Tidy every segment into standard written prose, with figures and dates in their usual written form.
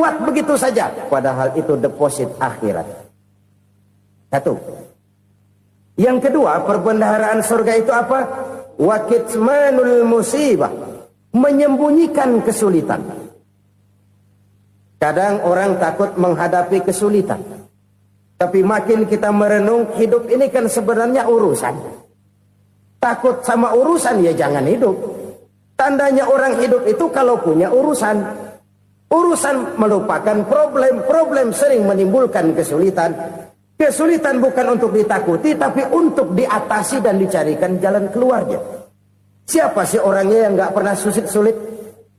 lewat begitu saja. Padahal itu deposit akhirat. Satu. Yang kedua, perbendaharaan surga itu apa? Wa kitmanul musibah, menyembunyikan kesulitan. Kadang orang takut menghadapi kesulitan. Tapi makin kita merenung, hidup ini kan sebenarnya urusan. Takut sama urusan, ya jangan hidup. Tandanya orang hidup itu kalau punya urusan. Urusan melupakan problem. Problem sering menimbulkan kesulitan. Kesulitan bukan untuk ditakuti, tapi untuk diatasi dan dicarikan jalan keluarnya. Siapa sih orangnya yang gak pernah sulit-sulit?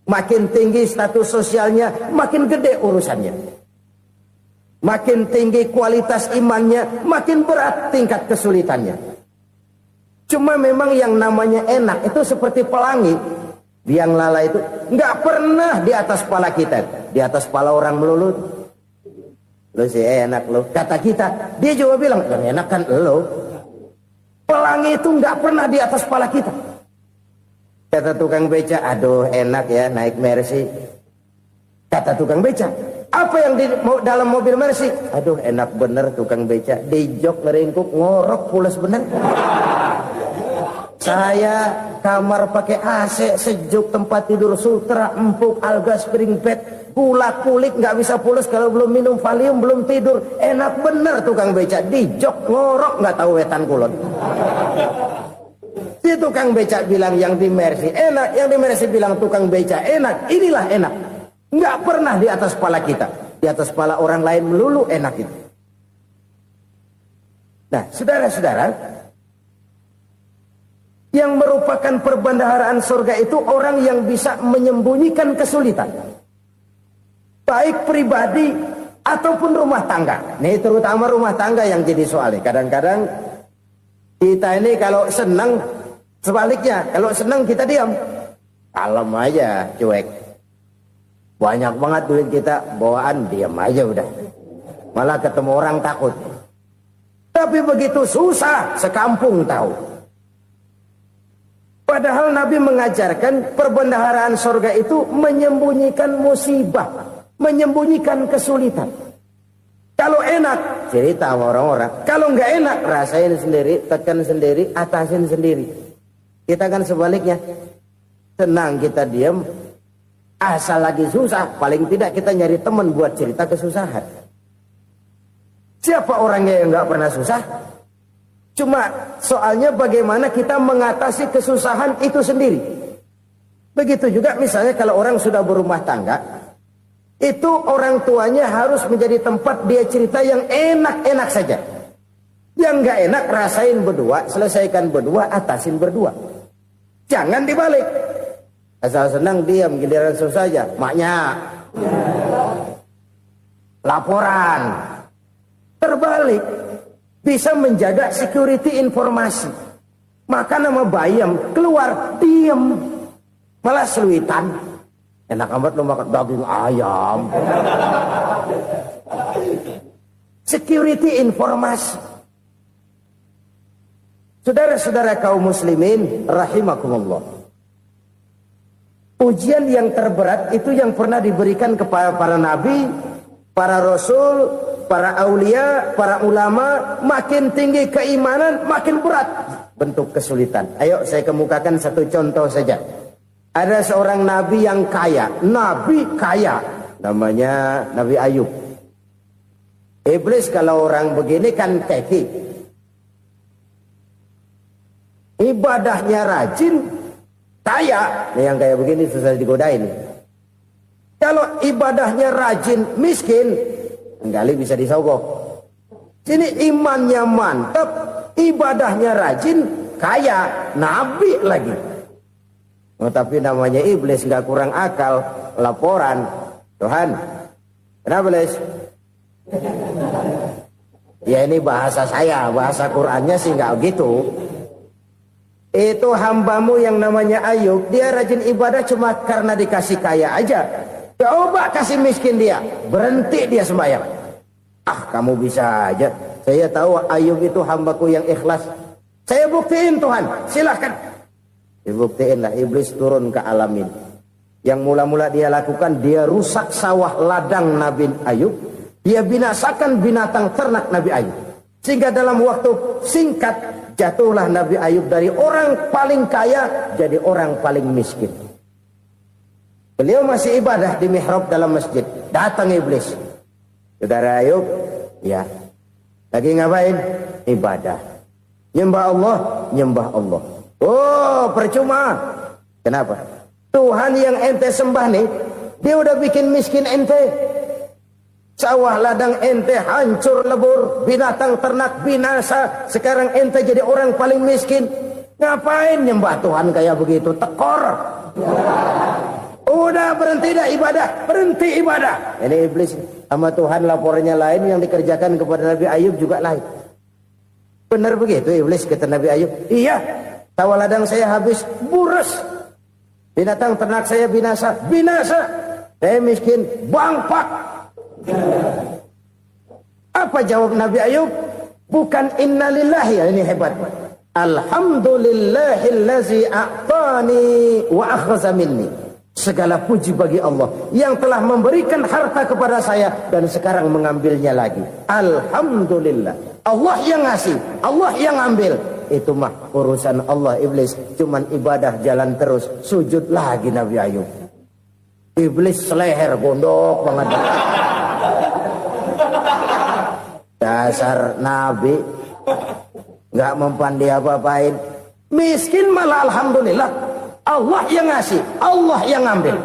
Makin tinggi status sosialnya, makin gede urusannya. Makin tinggi kualitas imannya, makin berat tingkat kesulitannya. Cuma memang yang namanya enak itu seperti pelangi. Biang lala itu nggak pernah di atas kepala kita, di atas kepala orang melulu. Lo sih enak lo, kata kita. Dia juga bilang, yang enak kan lo. Pelangi itu nggak pernah di atas kepala kita. Kata tukang beca, aduh enak ya naik Mercy. Kata tukang beca, apa yang di dalam mobil Mercy? Aduh enak bener tukang beca, di jok ngeringkuk ngorok pulas bener. Saya kamar pakai AC, sejuk, tempat tidur sutra, empuk, alga, spring bed, kulak kulik nggak bisa pulas kalau belum minum Valium, belum tidur. Enak bener tukang beca, di jok ngorok nggak tahu wetan kulon. Si tukang beca bilang yang di Mercy enak, yang di Mercy bilang tukang beca enak. Inilah enak. Nggak pernah di atas kepala kita, di atas kepala orang lain melulu enak itu. Nah, saudara-saudara, yang merupakan perbendaharaan surga itu orang yang bisa menyembunyikan kesulitan, baik pribadi ataupun rumah tangga. Nih terutama rumah tangga yang jadi soalnya. Kadang-kadang kita ini kalau senang, sebaliknya kalau senang kita diam, kalem aja, cuek. Banyak banget duit kita bawaan, diam aja udah. Malah ketemu orang takut. Tapi begitu susah, sekampung tahu. Padahal Nabi mengajarkan perbendaharaan surga itu menyembunyikan musibah, menyembunyikan kesulitan. Kalau enak, cerita sama orang-orang. Kalau nggak enak, rasain sendiri, tekan sendiri, atasin sendiri. Kita kan sebaliknya. Tenang kita diam, asal lagi susah, paling tidak kita nyari teman buat cerita kesusahan. Siapa orangnya yang nggak pernah susah? Cuma soalnya bagaimana kita mengatasi kesusahan itu sendiri. Begitu juga misalnya kalau orang sudah berumah tangga, itu orang tuanya harus menjadi tempat dia cerita yang enak-enak saja. Yang nggak enak rasain berdua, selesaikan berdua, atasin berdua. Jangan dibalik. Asal senang diam, giliran susah aja. Maknya laporan. Terbalik. Bisa menjaga security informasi. Maka nama bayam keluar diam, malah seluitan. Enak amat lo makan daging ayam. Security informasi. Saudara-saudara kaum muslimin rahimakumullah. Ujian yang terberat itu yang pernah diberikan kepada para nabi, para rasul, para aulia, para ulama. Makin tinggi keimanan, makin berat bentuk kesulitan. Ayo saya kemukakan satu contoh saja. Ada seorang nabi yang kaya, nabi kaya, namanya Nabi Ayub. Iblis kalau orang begini kan keki, ibadahnya rajin, kaya. Nih yang kayak begini susah digodain. Kalau ibadahnya rajin, miskin, kali bisa disogok. Sini imannya mantap, ibadahnya rajin, kaya, nabi lagi. Oh, tapi namanya iblis nggak kurang akal. Laporan, Tuhan, kenapa les? Ya ini bahasa saya, bahasa Qurannya sih nggak gitu. Itu hambamu yang namanya Ayub, dia rajin ibadah cuma karena dikasih kaya aja. Coba kasih miskin dia, berhenti dia sembahyang. Ah kamu bisa aja. Saya tahu Ayub itu hambaku yang ikhlas. Saya buktiin Tuhan, silahkan. Dibuktiin lah, iblis turun ke alam ini. Yang mula-mula dia lakukan, dia rusak sawah ladang Nabi Ayub. Dia binasakan binatang ternak Nabi Ayub. Sehingga dalam waktu singkat, jatuhlah Nabi Ayub dari orang paling kaya, jadi orang paling miskin. Beliau masih ibadah di mihrab dalam masjid. Datang iblis. Saudara Ayub, ya, lagi ngapain? Ibadah. Nyembah Allah, nyembah Allah. Oh, percuma. Kenapa? Tuhan yang ente sembah nih, dia udah bikin miskin ente. Sawah ladang ente hancur lebur, binatang ternak binasa. Sekarang ente jadi orang paling miskin. Ngapain nyembah Tuhan kayak begitu? Tekor. Udah berhenti dah ibadah, berhenti ibadah. Ini iblis sama Tuhan laporannya lain, yang dikerjakan kepada Nabi Ayub juga lain. Benar begitu iblis, kata Nabi Ayub. Iya, sawah ladang saya habis, buras. Binatang ternak saya binasa, binasa. Saya miskin, bangpak. Apa jawab Nabi Ayub? Bukan innalillahi, ya, ini hebat. Alhamdulillahillazi a'tani wa akhza minni. Segala puji bagi Allah yang telah memberikan harta kepada saya dan sekarang mengambilnya lagi. Alhamdulillah. Allah yang ngasih, Allah yang ambil. Itu mah urusan Allah. Iblis cuman ibadah jalan terus, sujud lagi Nabi Ayub. Iblis seleher gondok banget. Dasar Nabi nggak mempan dia apa-apain. Miskin malah alhamdulillah. Allah yang ngasih, Allah yang ambil.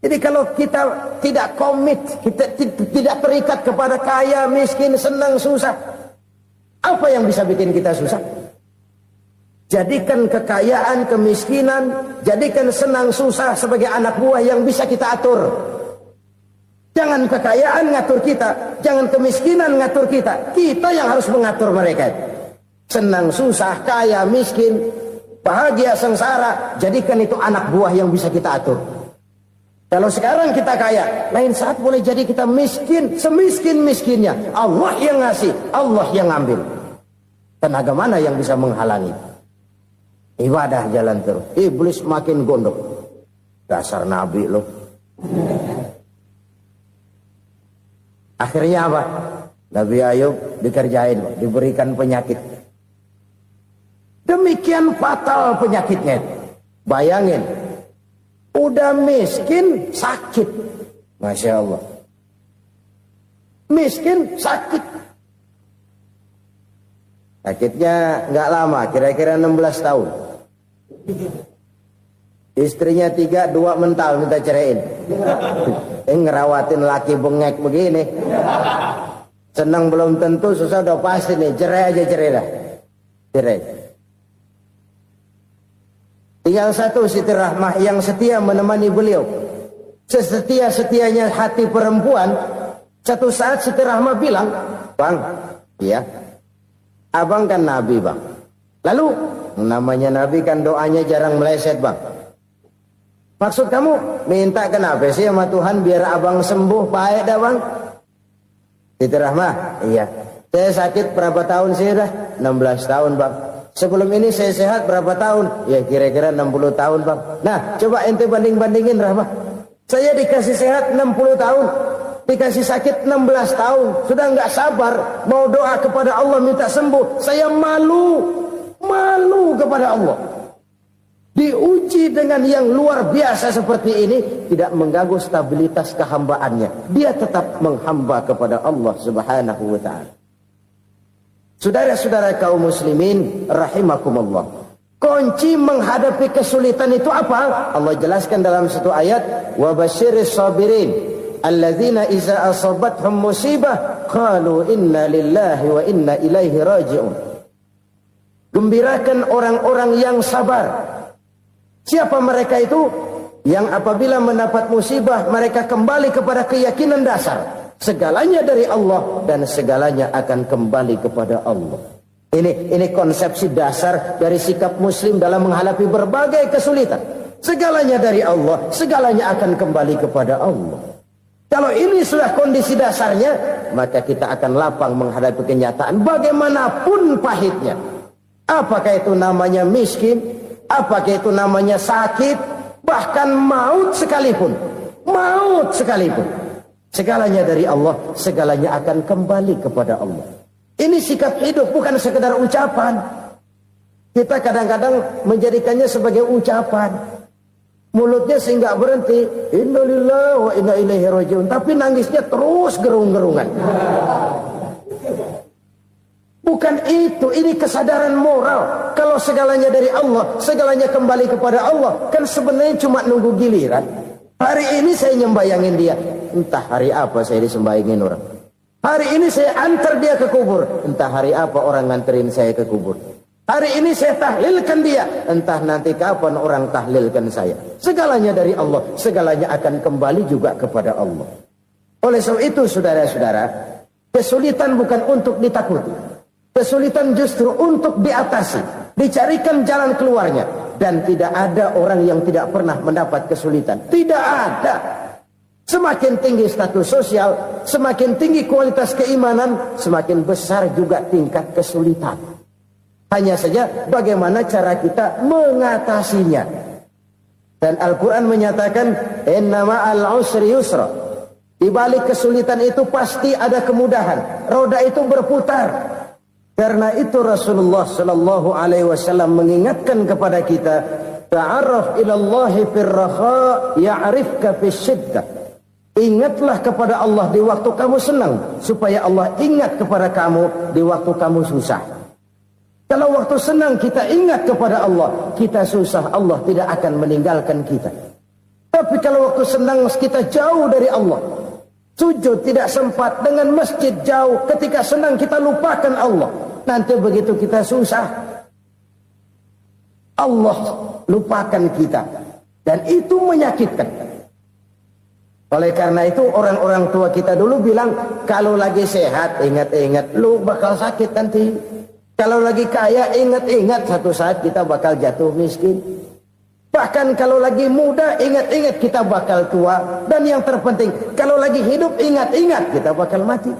Jadi kalau kita tidak komit, kita tidak terikat kepada kaya, miskin, senang, susah, apa yang bisa bikin kita susah? Jadikan kekayaan, kemiskinan, jadikan senang, susah sebagai anak buah yang bisa kita atur. Jangan kekayaan ngatur kita, jangan kemiskinan ngatur kita. Kita yang harus mengatur mereka. Senang, susah, kaya, miskin, bahagia, sengsara, jadikan itu anak buah yang bisa kita atur. Kalau sekarang kita kaya, lain saat boleh jadi kita miskin, semiskin-miskinnya. Allah yang ngasih, Allah yang ambil. Tenaga mana yang bisa menghalangi? Ibadah jalan terus. Iblis makin gondok. Dasar Nabi loh. Akhirnya apa? Nabi Ayub dikerjain, diberikan penyakit. Demikian fatal penyakitnya. Bayangin, udah miskin, sakit. Masya Allah. Miskin, sakit. Sakitnya nggak lama, kira-kira 16 tahun. Istrinya 3, 2 mental minta ceraiin. Ngerawatin laki bengek begini. Senang belum tentu, susah udah pasti nih. Cerai aja, cerai dah. Cerai. Tinggal satu Siti Rahmah yang setia menemani beliau. Sesetia-setianya hati perempuan. Satu saat Siti Rahmah bilang, "Bang, iya, abang kan Nabi, Bang. Lalu, namanya Nabi kan doanya jarang meleset, Bang. Maksud kamu minta kenapa sih sama Tuhan biar abang sembuh baik dah, Bang?" Siti Rahmah, iya. Saya sakit berapa tahun sih dah? 16 tahun, Bang. Sebelum ini saya sehat berapa tahun? Ya kira-kira 60 tahun, Bang. Nah, coba ente banding-bandingin, Rahmah. Saya dikasih sehat 60 tahun. Dikasih sakit 16 tahun. Sudah nggak sabar. Mau doa kepada Allah minta sembuh. Saya malu. Malu kepada Allah. Diuji dengan yang luar biasa seperti ini, tidak mengganggu stabilitas kehambaannya. Dia tetap menghamba kepada Allah Subhanahu wa ta'ala. Saudara-saudara kaum muslimin rahimakumullah. Kunci menghadapi kesulitan itu apa? Allah jelaskan dalam satu ayat, wa basyiris sabirin alladzina iza asabathum musibah qalu inna lillahi wa inna ilaihi raji'un. Gembirakan orang-orang yang sabar. Siapa mereka itu? Yang apabila mendapat musibah mereka kembali kepada keyakinan dasar. Segalanya dari Allah dan segalanya akan kembali kepada Allah. Ini konsepsi dasar dari sikap muslim dalam menghadapi berbagai kesulitan. Segalanya dari Allah, segalanya akan kembali kepada Allah. Kalau ini sudah kondisi dasarnya, maka kita akan lapang menghadapi kenyataan bagaimanapun pahitnya. Apakah itu namanya miskin? Apakah itu namanya sakit? Bahkan maut sekalipun, segalanya dari Allah, segalanya akan kembali kepada Allah. Ini sikap hidup, bukan sekedar ucapan. Kita kadang-kadang menjadikannya sebagai ucapan. Mulutnya sehingga berhenti, innalillahi wa inna ilaihi rajiun, tapi nangisnya terus gerung-gerungan. Bukan itu, ini kesadaran moral. Kalau segalanya dari Allah, segalanya kembali kepada Allah, kan sebenarnya cuma nunggu giliran. Hari ini saya nyembayangin dia, entah hari apa saya disembayangin orang. Hari ini saya antar dia ke kubur, entah hari apa orang nganterin saya ke kubur. Hari ini saya tahlilkan dia, entah nanti kapan orang tahlilkan saya. Segalanya dari Allah, segalanya akan kembali juga kepada Allah. Oleh sebab itu saudara-saudara, kesulitan bukan untuk ditakuti. Kesulitan justru untuk diatasi, dicarikan jalan keluarnya. Dan tidak ada orang yang tidak pernah mendapat kesulitan. Tidak ada. Semakin tinggi status sosial, semakin tinggi kualitas keimanan, semakin besar juga tingkat kesulitan. Hanya saja bagaimana cara kita mengatasinya. Dan Al-Quran menyatakan, inna ma'al usri yusra. Di balik kesulitan itu pasti ada kemudahan. Roda itu berputar. Karena itu Rasulullah sallallahu alaihi wasallam mengingatkan kepada kita, ta'arraf ilallahi firraha ya'rifka fisyiddah. Ingatlah kepada Allah di waktu kamu senang, supaya Allah ingat kepada kamu di waktu kamu susah. Kalau waktu senang kita ingat kepada Allah, kita susah, Allah tidak akan meninggalkan kita. Tapi kalau waktu senang kita jauh dari Allah, sujud tidak sempat, dengan masjid jauh, ketika senang kita lupakan Allah. Nanti begitu kita susah, Allah lupakan kita. Dan itu menyakitkan. Oleh karena itu orang-orang tua kita dulu bilang, kalau lagi sehat ingat-ingat lu bakal sakit nanti. Kalau lagi kaya ingat-ingat satu saat kita bakal jatuh miskin. Bahkan kalau lagi muda ingat-ingat kita bakal tua. Dan yang terpenting kalau lagi hidup ingat-ingat kita bakal mati.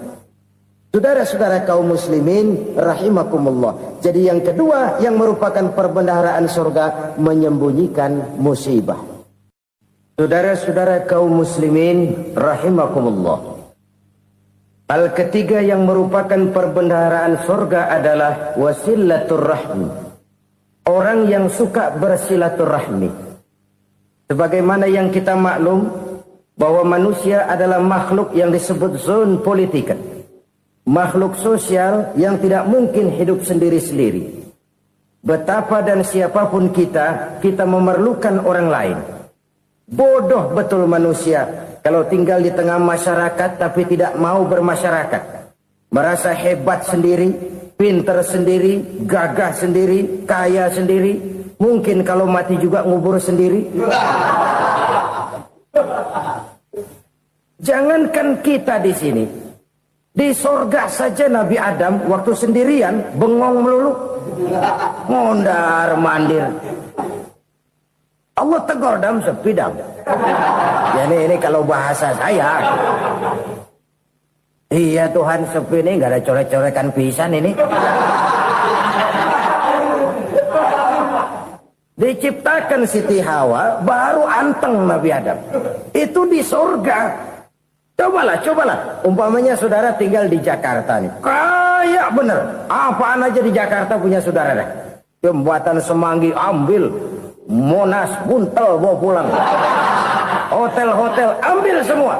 Saudara-saudara kaum muslimin rahimakumullah. Jadi yang kedua yang merupakan perbendaharaan surga, menyembunyikan musibah. Saudara-saudara kaum muslimin rahimakumullah. Hal ketiga yang merupakan perbendaharaan surga adalah wasilaturrahmi. Orang yang suka bersilaturahmi. Sebagaimana yang kita maklum bahwa manusia adalah makhluk yang disebut zon politika. Makhluk sosial yang tidak mungkin hidup sendiri-sendiri. Betapa dan siapapun kita memerlukan orang lain. Bodoh betul manusia kalau tinggal di tengah masyarakat tapi tidak mau bermasyarakat. Merasa hebat sendiri, pintar sendiri, gagah sendiri, kaya sendiri. Mungkin kalau mati juga ngubur sendiri. Jangankan kita di sini, di sorga saja Nabi Adam waktu sendirian bengong melulu, mondar mandir. Allah tegur dam sepi dam. Ya ini kalau bahasa saya. Iya Tuhan sepi ini nggak ada coret-corekan pisan ini. Diciptakan Siti Hawa baru anteng Nabi Adam. Itu di surga. Cobalah. Umpamanya saudara tinggal di Jakarta nih. Kayak bener. Apaan aja di Jakarta punya saudara dah. Jembatan Semanggi ambil. Monas, Buntel bawa pulang. Hotel-hotel ambil semua.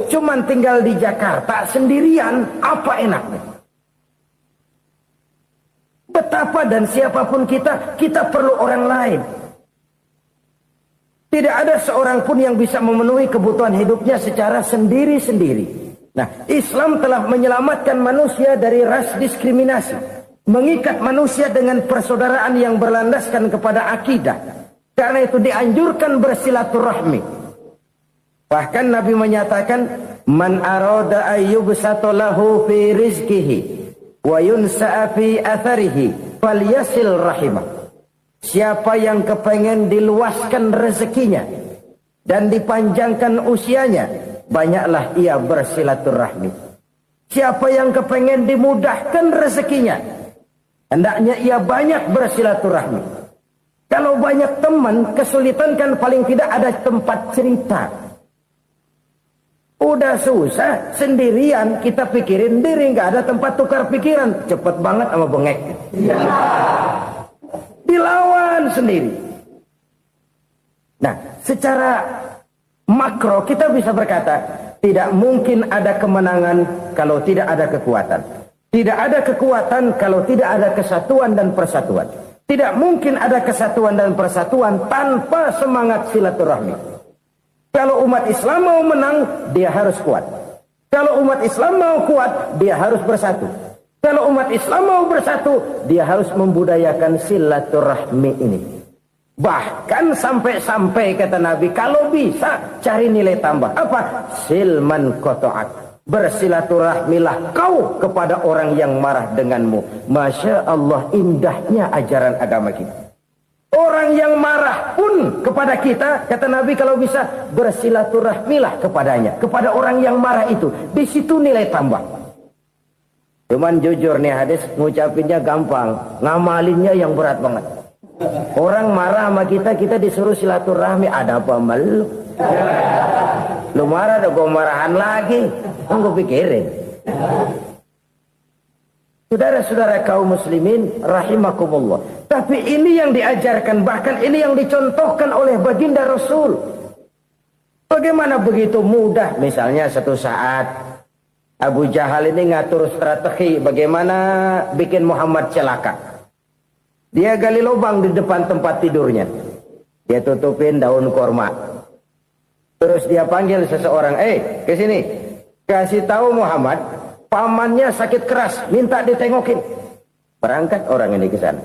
Cuman tinggal di Jakarta sendirian, apa enaknya? Betapa dan siapapun kita perlu orang lain. Tidak ada seorang pun yang bisa memenuhi kebutuhan hidupnya secara sendiri-sendiri. Nah, Islam telah menyelamatkan manusia dari ras diskriminasi. Mengikat manusia dengan persaudaraan yang berlandaskan kepada akidah. Karena itu dianjurkan bersilaturahmi. Bahkan Nabi menyatakan, man arada ayyubsata lahu fi rizqihi wa yunsa'a fi atharihi falyasil rahimah. Siapa yang kepengen diluaskan rezekinya dan dipanjangkan usianya, banyaklah ia bersilaturahmi. Siapa yang kepengen dimudahkan rezekinya, hendaknya ia banyak bersilaturahmi. Kalau banyak teman, kesulitan kan paling tidak ada tempat cerita. Udah susah, sendirian, kita pikirin diri, nggak ada tempat tukar pikiran. Cepet banget sama bengek. Dilawan sendiri. Nah, secara makro kita bisa berkata, tidak mungkin ada kemenangan kalau tidak ada kekuatan. Tidak ada kekuatan kalau tidak ada kesatuan dan persatuan. Tidak mungkin ada kesatuan dan persatuan tanpa semangat silaturahmi. Kalau umat Islam mau menang, dia harus kuat. Kalau umat Islam mau kuat, dia harus bersatu. Kalau umat Islam mau bersatu, dia harus membudayakan silaturahmi ini. Bahkan sampai-sampai kata Nabi, kalau bisa cari nilai tambah. Apa? Silman koto'ak. Bersilaturahmilah kau kepada orang yang marah denganmu. Masya Allah, indahnya ajaran agama kita. Orang yang marah pun kepada kita, kata Nabi, kalau bisa bersilaturahmilah kepadanya, kepada orang yang marah itu. Di situ nilai tambah. Cuman jujur nih hadis, ngucapinnya gampang, ngamalinnya yang berat banget. Orang marah sama kita, kita disuruh silaturahmi. Ada apa malu? Lu marah, ada gue marahan lagi. Gue pikirin. Saudara-saudara kaum muslimin rahimakumullah. Tapi ini yang diajarkan, bahkan ini yang dicontohkan oleh baginda Rasul. Bagaimana begitu mudah, misalnya satu saat Abu Jahal ini ngatur strategi bagaimana bikin Muhammad celaka. Dia gali lubang di depan tempat tidurnya. Dia tutupin daun korma. Terus dia panggil seseorang, ke sini. Kasih tahu Muhammad, pamannya sakit keras, minta ditengokin. Berangkat orang ini ke sana.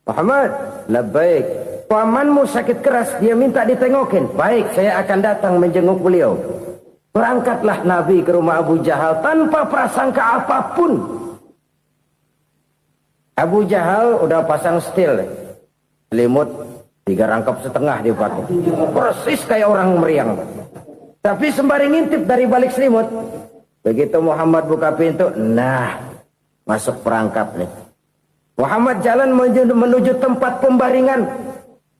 Muhammad, labbaik. Pamanmu sakit keras, dia minta ditengokin. Baik, saya akan datang menjenguk beliau. Berangkatlah Nabi ke rumah Abu Jahal tanpa prasangka apapun. Abu Jahal udah pasang stil, selimut 3 rangkap setengah dipakai. Persis kayak orang meriang. Tapi sembari ngintip dari balik selimut. Begitu Muhammad buka pintu, nah, masuk perangkap nih. Muhammad jalan menuju tempat pembaringan.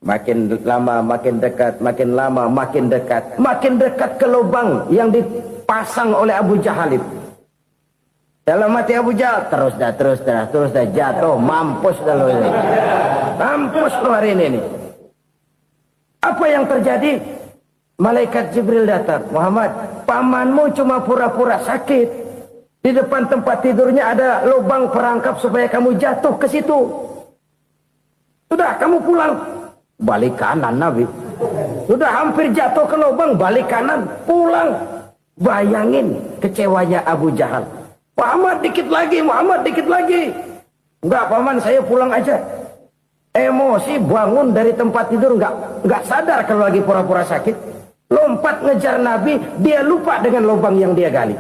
Makin lama makin dekat, makin lama makin dekat. Makin dekat ke lubang yang dipasang oleh Abu Jahal itu. Dalam hati Abu Jahal, terus dah jatuh, mampus dah lo ini. Mampus lo hari ini nih. Apa yang terjadi? Malaikat Jibril datang. Muhammad, pamanmu cuma pura-pura sakit. Di depan tempat tidurnya ada lubang perangkap supaya kamu jatuh ke situ. Sudah, kamu pulang. Balik kanan Nabi. Sudah hampir jatuh ke lubang, balik kanan, pulang. Bayangin kecewanya Abu Jahal. Muhammad dikit lagi. Enggak paman, saya pulang aja. Emosi bangun dari tempat tidur, enggak sadar kalau lagi pura-pura sakit. Lompat ngejar Nabi, dia lupa dengan lubang yang dia gali.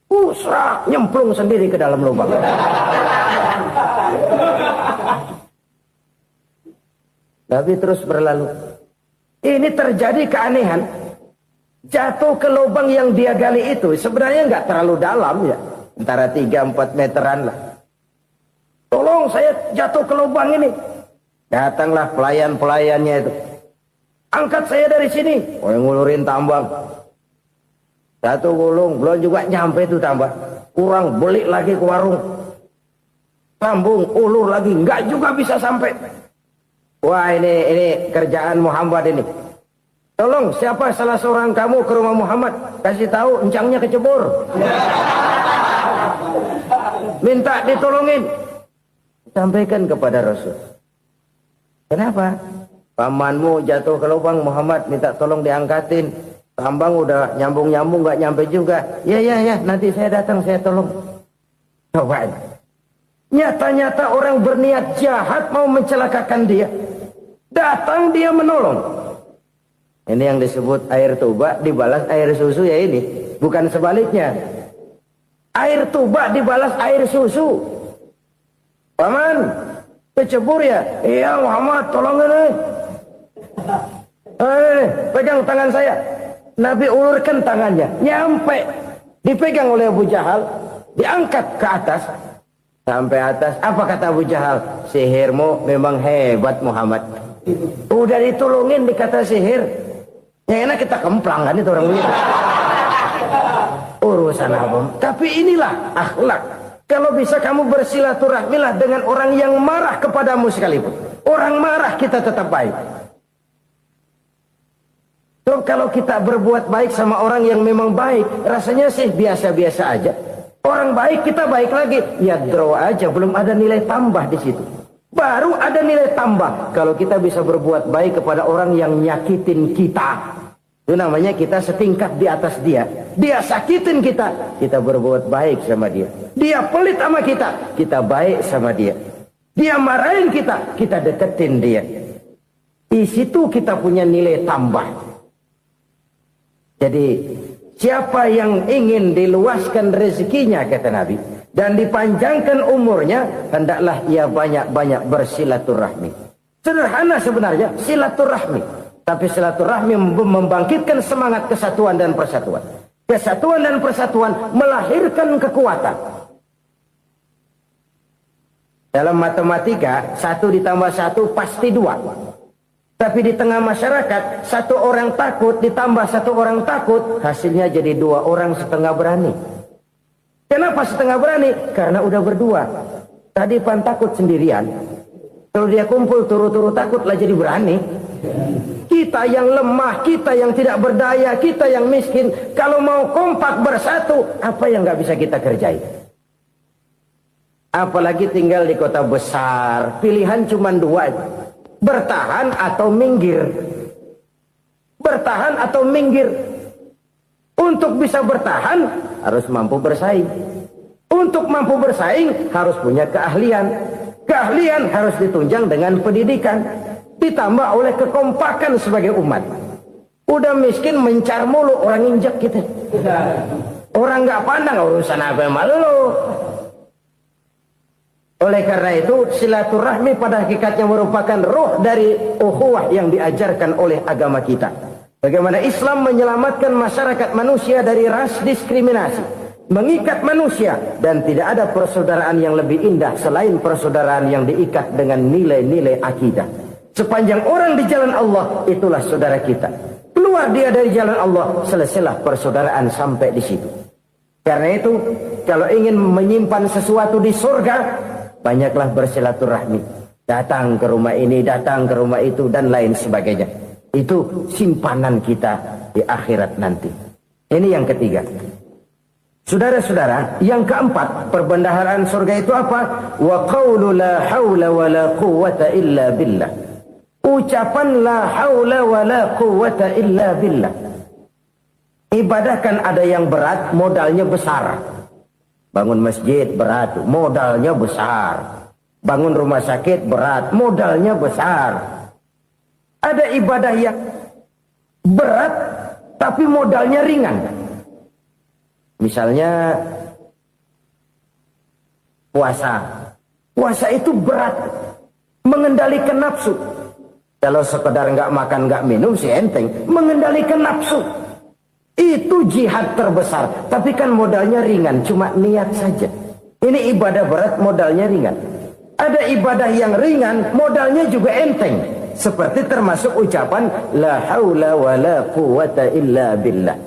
Usrak, nyemplung sendiri ke dalam lubang. Nabi terus berlalu. Ini terjadi keanehan. Jatuh ke lubang yang dia gali itu sebenarnya nggak terlalu dalam ya, antara 3-4 meteran lah. Tolong, saya jatuh ke lubang ini. Datanglah pelayan-pelayannya itu. Angkat saya dari sini. Oh, yang ngulurin tambang. Satu gulung, belum juga nyampe itu tambang. Kurang, beli lagi ke warung. Sambung, ulur lagi, nggak juga bisa sampai. Wah, ini kerjaan Muhammad ini. Tolong, siapa salah seorang kamu ke rumah Muhammad? Kasih tahu, encangnya kecebur. Minta ditolongin. Sampaikan kepada Rasul. Kenapa? Pamanmu jatuh ke lubang, Muhammad minta tolong diangkatin. Tambang udah nyambung-nyambung, nggak nyampe juga. Ya, nanti saya datang, saya tolong. Coba. Nyata-nyata orang berniat jahat mau mencelakakan dia. Datang dia menolong. Ini yang disebut air tuba dibalas air susu ya ini. Bukan sebaliknya. Air tuba dibalas air susu. Paman, kecebur ya? Iya Muhammad, tolong ini. Pegang tangan saya. Nabi ulurkan tangannya. Nyampe. Dipegang oleh Abu Jahal. Diangkat ke atas. Sampai atas, apa kata Abu Jahal? Sihirmu memang hebat Muhammad. Udah ditolongin dikata sihir. Ya enak kita kemplang kan itu orang begitu. Urusan apa? Tapi inilah akhlak. Kalau bisa kamu bersilaturahmilah dengan orang yang marah kepadamu sekalipun. Orang marah kita tetap baik. So, kalau kita berbuat baik sama orang yang memang baik, rasanya sih biasa-biasa aja. Orang baik kita baik lagi, ya draw aja, belum ada nilai tambah di situ. Baru ada nilai tambah kalau kita bisa berbuat baik kepada orang yang nyakitin kita. Itu namanya kita setingkat di atas dia. Dia sakitin kita, kita berbuat baik sama dia. Dia pelit sama kita, kita baik sama dia. Dia marahin kita, kita deketin dia. Di situ kita punya nilai tambah. Jadi siapa yang ingin diluaskan rezekinya, kata Nabi, dan dipanjangkan umurnya, hendaklah ia banyak-banyak bersilaturahmi. Sederhana sebenarnya silaturahmi, tapi silaturahmi membangkitkan semangat kesatuan dan persatuan. Kesatuan dan persatuan melahirkan kekuatan. Dalam matematika 1 ditambah 1 pasti 2. Tapi di tengah masyarakat, 1 orang takut ditambah 1 orang takut, hasilnya jadi 2 orang setengah berani. Kenapa setengah berani? Karena udah berdua. Tadi pan takut sendirian. Kalau dia kumpul turu-turu takutlah jadi berani. Kita yang lemah, kita yang tidak berdaya, kita yang miskin, kalau mau kompak bersatu, apa yang nggak bisa kita kerjain? Apalagi tinggal di kota besar, pilihan cuma 2. Bertahan atau minggir. Bertahan atau minggir. Untuk bisa bertahan harus mampu bersaing. Untuk mampu bersaing harus punya keahlian. Keahlian harus ditunjang dengan pendidikan, ditambah oleh kekompakan sebagai umat. Udah miskin mencar mulu, orang injak kita. Orang nggak pandang urusan apa malu. Oleh karena itu, silaturahmi pada hakikatnya merupakan roh dari ukhuwah yang diajarkan oleh agama kita. Bagaimana Islam menyelamatkan masyarakat manusia dari ras diskriminasi, mengikat manusia, dan tidak ada persaudaraan yang lebih indah selain persaudaraan yang diikat dengan nilai-nilai akidah. Sepanjang orang di jalan Allah, itulah saudara kita. Keluar dia dari jalan Allah, selesailah persaudaraan sampai di situ. Karena itu, kalau ingin menyimpan sesuatu di surga, banyaklah bersilaturahmi. Datang ke rumah ini, datang ke rumah itu, dan lain sebagainya. Itu simpanan kita di akhirat nanti. Ini yang ketiga. Saudara-saudara, yang keempat, perbendaharaan surga itu apa? Wa qawlu la hawla wa la quwwata illa billah. Ucapan la hawla wa la quwwata illa billah. Ibadah kan ada yang berat, modalnya besar. Bangun masjid berat, modalnya besar. Bangun rumah sakit berat, modalnya besar. Ada ibadah yang berat, tapi modalnya ringan. Misalnya puasa. Puasa itu berat, mengendalikan nafsu. Kalau sekedar nggak makan nggak minum sih enteng, mengendalikan nafsu. Itu jihad terbesar, tapi kan modalnya ringan, cuma niat saja. Ini ibadah berat, modalnya ringan. Ada ibadah yang ringan, modalnya juga enteng. Seperti termasuk ucapan la haula wa la quwwata illa billah.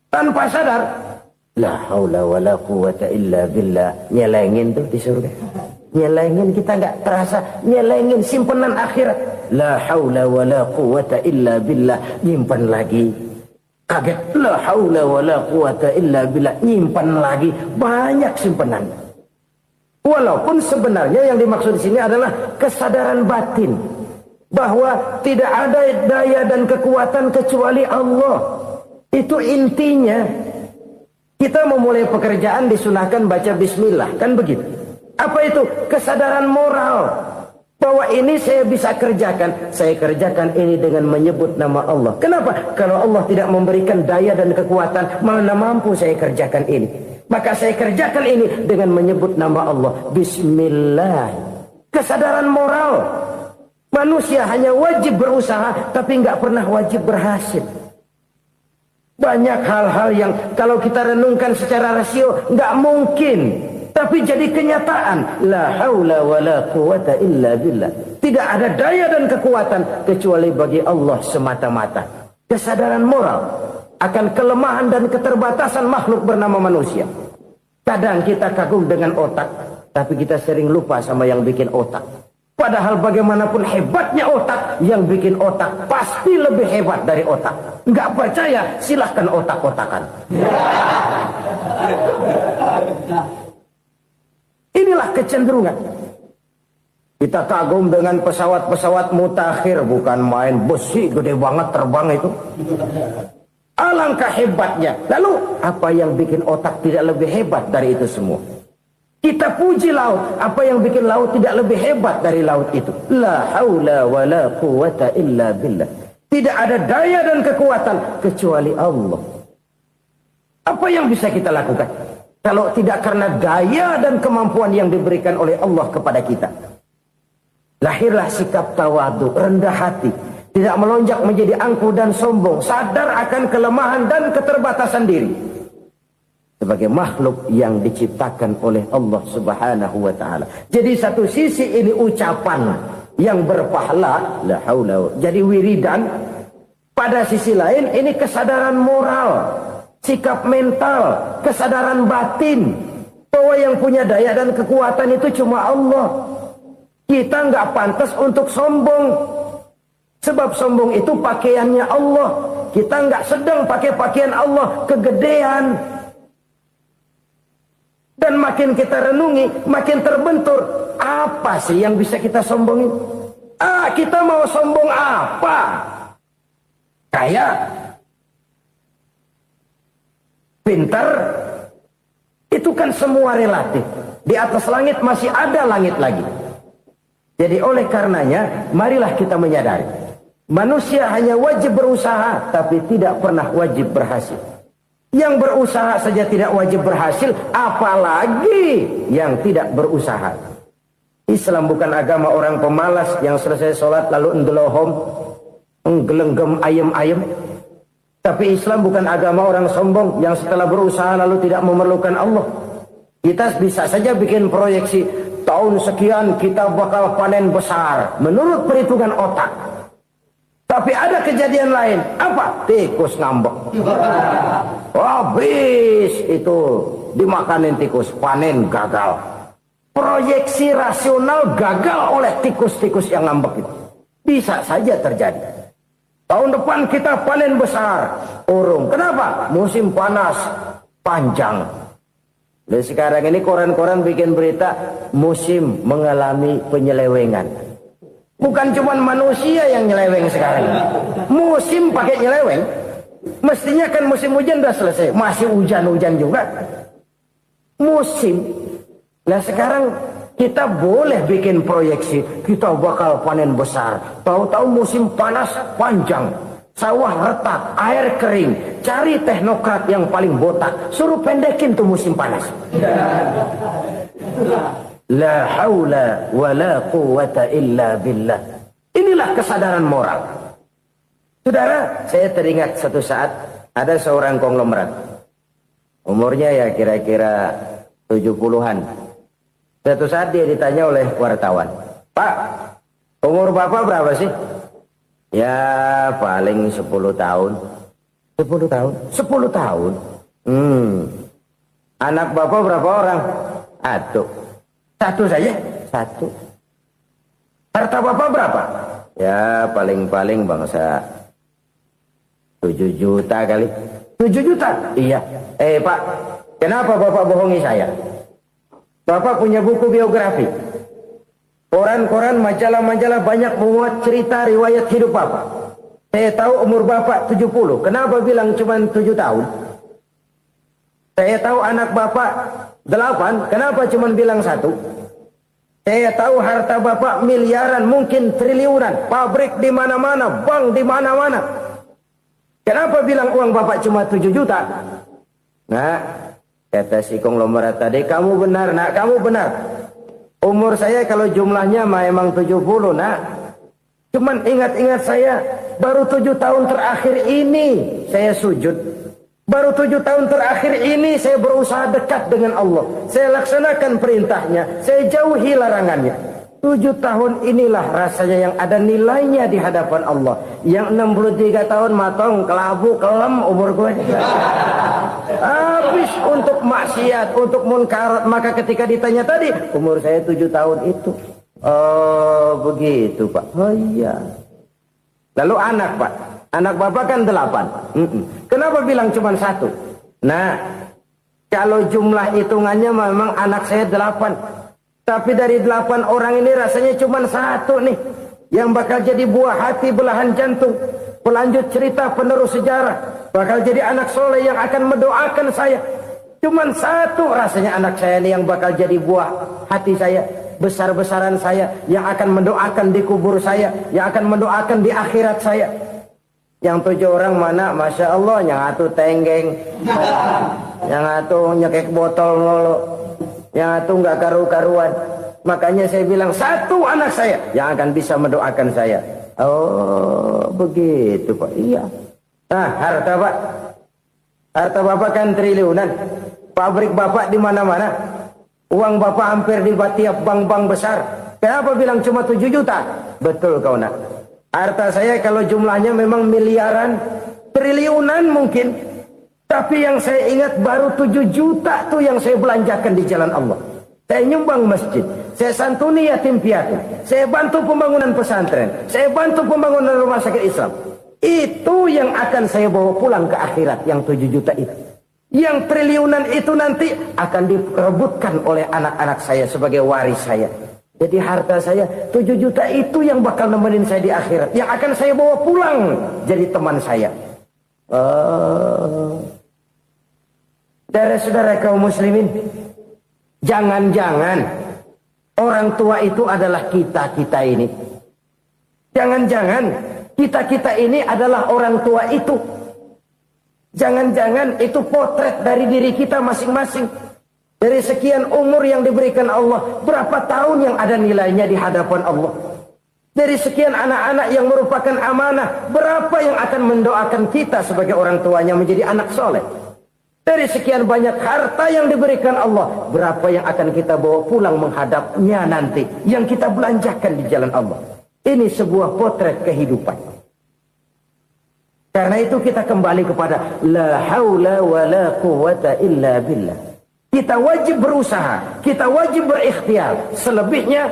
Tanpa sadar, la haula wa la quwwata illa billah. Nyelengin tuh di surga. Nyelengin, kita nggak terasa, nyelengin simpenan akhirat. La haula wa la quwwata illa billah. Nyimpan lagi. Kaget, la haula wa la quwata illa billah, nyimpan lagi, banyak simpanan. Walaupun sebenarnya yang dimaksud di sini adalah kesadaran batin bahwa tidak ada daya dan kekuatan kecuali Allah. Itu intinya. Kita memulai pekerjaan disunahkan baca bismillah, kan begitu. Apa itu? Kesadaran moral. Bahwa ini saya bisa kerjakan. Saya kerjakan ini dengan menyebut nama Allah. Kenapa? Kalau Allah tidak memberikan daya dan kekuatan, mana mampu saya kerjakan ini. Maka saya kerjakan ini dengan menyebut nama Allah. Bismillah. Kesadaran moral. Manusia hanya wajib berusaha, tapi nggak pernah wajib berhasil. Banyak hal-hal yang kalau kita renungkan secara rasio, nggak mungkin Tapi jadi kenyataan. La haula wa la quwata illa billah. Tidak ada daya dan kekuatan kecuali bagi Allah semata-mata. Kesadaran moral akan kelemahan dan keterbatasan makhluk bernama manusia. Kadang kita kagum dengan otak, tapi kita sering lupa sama yang bikin otak. Padahal bagaimanapun hebatnya otak, yang bikin otak pasti lebih hebat dari otak. Nggak percaya, silahkan otak-otakan. Inilah kecenderungan. Kita kagum dengan pesawat-pesawat mutakhir, bukan main, besi gede banget terbang itu. Alangkah hebatnya. Lalu apa yang bikin otak tidak lebih hebat dari itu semua? Kita puji laut. Apa yang bikin laut tidak lebih hebat dari laut itu? La haula wa la quwata illa billah. Tidak ada daya dan kekuatan kecuali Allah. Apa yang bisa kita lakukan kalau tidak karena daya dan kemampuan yang diberikan oleh Allah kepada kita? Lahirlah sikap tawadu, rendah hati. Tidak melonjak menjadi angkuh dan sombong. Sadar akan kelemahan dan keterbatasan diri. Sebagai makhluk yang diciptakan oleh Allah subhanahu wa ta'ala. Jadi satu sisi ini ucapan yang berpahala. La haula. Jadi wiridan. Pada sisi lain ini kesadaran moral. Sikap mental. Kesadaran batin. Bahwa yang punya daya dan kekuatan itu cuma Allah. Kita nggak pantas untuk sombong. Sebab sombong itu pakaiannya Allah. Kita nggak sedang pakai pakaian Allah, kegedean. Dan makin kita renungi, makin terbentur. Apa sih yang bisa kita sombongin? Kita mau sombong apa? Kaya? Pintar? Itu kan semua relatif. Di atas langit masih ada langit lagi. Jadi oleh karenanya, marilah kita menyadari. Manusia hanya wajib berusaha, tapi tidak pernah wajib berhasil. Yang berusaha saja tidak wajib berhasil, apalagi yang tidak berusaha. Islam bukan agama orang pemalas yang selesai sholat lalu enggelohom, enggelenggem ayem-ayem. Tapi Islam bukan agama orang sombong yang setelah berusaha lalu tidak memerlukan Allah. Kita bisa saja bikin proyeksi, tahun sekian kita bakal panen besar, menurut perhitungan otak. Tapi ada kejadian lain. Apa? Tikus ngambek. Habis itu dimakanin tikus, panen gagal. Proyeksi rasional gagal oleh tikus-tikus yang ngambek itu. Bisa saja terjadi. Tahun depan kita panen besar, urung. Kenapa? Musim panas panjang. Dan sekarang ini koran-koran bikin berita musim mengalami penyelewengan. Bukan cuma manusia yang nyeleweng sekarang. Musim pakai nyeleweng. Mestinya kan musim hujan udah selesai. Masih hujan-hujan juga. Musim. Nah sekarang kita boleh bikin proyeksi. Kita bakal panen besar. Tahu-tahu musim panas panjang. Sawah retak, air kering. Cari teknokrat yang paling botak. Suruh pendekin tuh musim panas. La haula wa la quwata illa billah. Inilah kesadaran moral. Saudara, saya teringat satu saat ada seorang konglomerat. Umurnya ya kira-kira 70-an. Satu saat dia ditanya oleh wartawan, "Pak, umur Bapak berapa sih?" "Ya paling 10 tahun." 10 tahun? 10 tahun? Anak Bapak berapa orang? Satu saja? Satu. Harta Bapak berapa? Ya paling-paling bangsa 7 juta kali. 7 juta? Iya. Pak, kenapa Bapak bohongi saya? Bapak punya buku biografi. Koran-koran, majalah-majalah banyak memuat cerita riwayat hidup Bapak. Saya tahu umur Bapak 70. Kenapa bilang cuma 7 tahun? Saya tahu anak Bapak 8. Kenapa cuma bilang 1? Saya tahu harta Bapak miliaran, mungkin triliunan. Pabrik di mana-mana, bank di mana-mana. Kenapa bilang uang Bapak cuma 7 juta? Nah, kata si konglomerat tadi, kamu benar nak, kamu benar. Umur saya kalau jumlahnya memang 70 nak. Cuman ingat-ingat saya, baru 7 tahun terakhir ini saya sujud. Baru 7 tahun terakhir ini saya berusaha dekat dengan Allah. Saya laksanakan perintahnya, saya jauhi larangannya. 7 tahun inilah rasanya yang ada nilainya di hadapan Allah. Yang 63 tahun matong, kelabu, kelem umur gue. Habis untuk maksiat, untuk munkarat. Maka ketika ditanya tadi, umur saya 7 tahun itu. Oh begitu Pak. Oh iya. Lalu anak Pak. Anak Bapak kan 8. Kenapa bilang cuma 1? Nah, kalau jumlah hitungannya memang anak saya 8. Tapi dari 8 orang ini rasanya cuma 1 nih yang bakal jadi buah hati, belahan jantung, pelanjut cerita, penerus sejarah, bakal jadi anak soleh yang akan mendoakan saya. Cuma 1 rasanya anak saya ini yang bakal jadi buah hati saya, besar-besaran saya, yang akan mendoakan di kubur saya, yang akan mendoakan di akhirat saya. Yang 7 orang mana? Masya Allah, yang 1 tenggeng, yang 1 nyekek botol mulu, yang 1 nggak karu-karuan. Makanya saya bilang 1 anak saya yang akan bisa mendoakan saya. Oh begitu Pak. Iya. Nah harta Pak, harta Bapak kan triliunan. Pabrik Bapak di mana-mana. Uang Bapak hampir di tiap bank-bank besar. Kenapa bilang cuma 7 juta? Betul kau nak. Harta saya kalau jumlahnya memang miliaran, triliunan mungkin. Tapi yang saya ingat baru 7 juta tuh yang saya belanjakan di jalan Allah. Saya nyumbang masjid, saya santuni yatim piatu, saya bantu pembangunan pesantren, saya bantu pembangunan rumah sakit Islam. Itu yang akan saya bawa pulang ke akhirat, yang 7 juta itu. Yang triliunan itu nanti akan diperebutkan oleh anak-anak saya sebagai waris saya. Jadi harta saya 7 juta itu yang bakal nemenin saya di akhirat, yang akan saya bawa pulang jadi teman saya. Saudara-saudara kaum muslimin, jangan-jangan orang tua itu adalah kita-kita ini. Jangan-jangan kita-kita ini adalah orang tua itu. Jangan-jangan itu potret dari diri kita masing-masing. Dari sekian umur yang diberikan Allah, berapa tahun yang ada nilainya di hadapan Allah. Dari sekian anak-anak yang merupakan amanah, berapa yang akan mendoakan kita sebagai orang tuanya menjadi anak soleh. Dari sekian banyak harta yang diberikan Allah, berapa yang akan kita bawa pulang menghadapnya nanti, yang kita belanjakan di jalan Allah. Ini sebuah potret kehidupan. Karena itu kita kembali kepada la haula wa la quwata illa billah. Kita wajib berusaha, kita wajib berikhtiar. Selebihnya,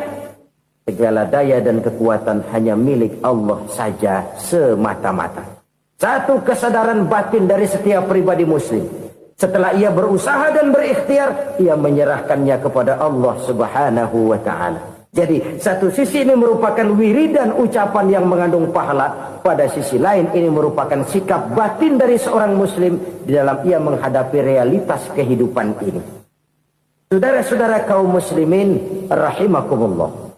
segala daya dan kekuatan hanya milik Allah saja semata-mata. Satu kesadaran batin dari setiap pribadi muslim. Setelah ia berusaha dan berikhtiar, ia menyerahkannya kepada Allah Subhanahu wa ta'ala. Jadi satu sisi ini merupakan wiridan ucapan yang mengandung pahala. Pada sisi lain ini merupakan sikap batin dari seorang muslim di dalam ia menghadapi realitas kehidupan ini. Saudara-saudara kaum muslimin rahimakumullah.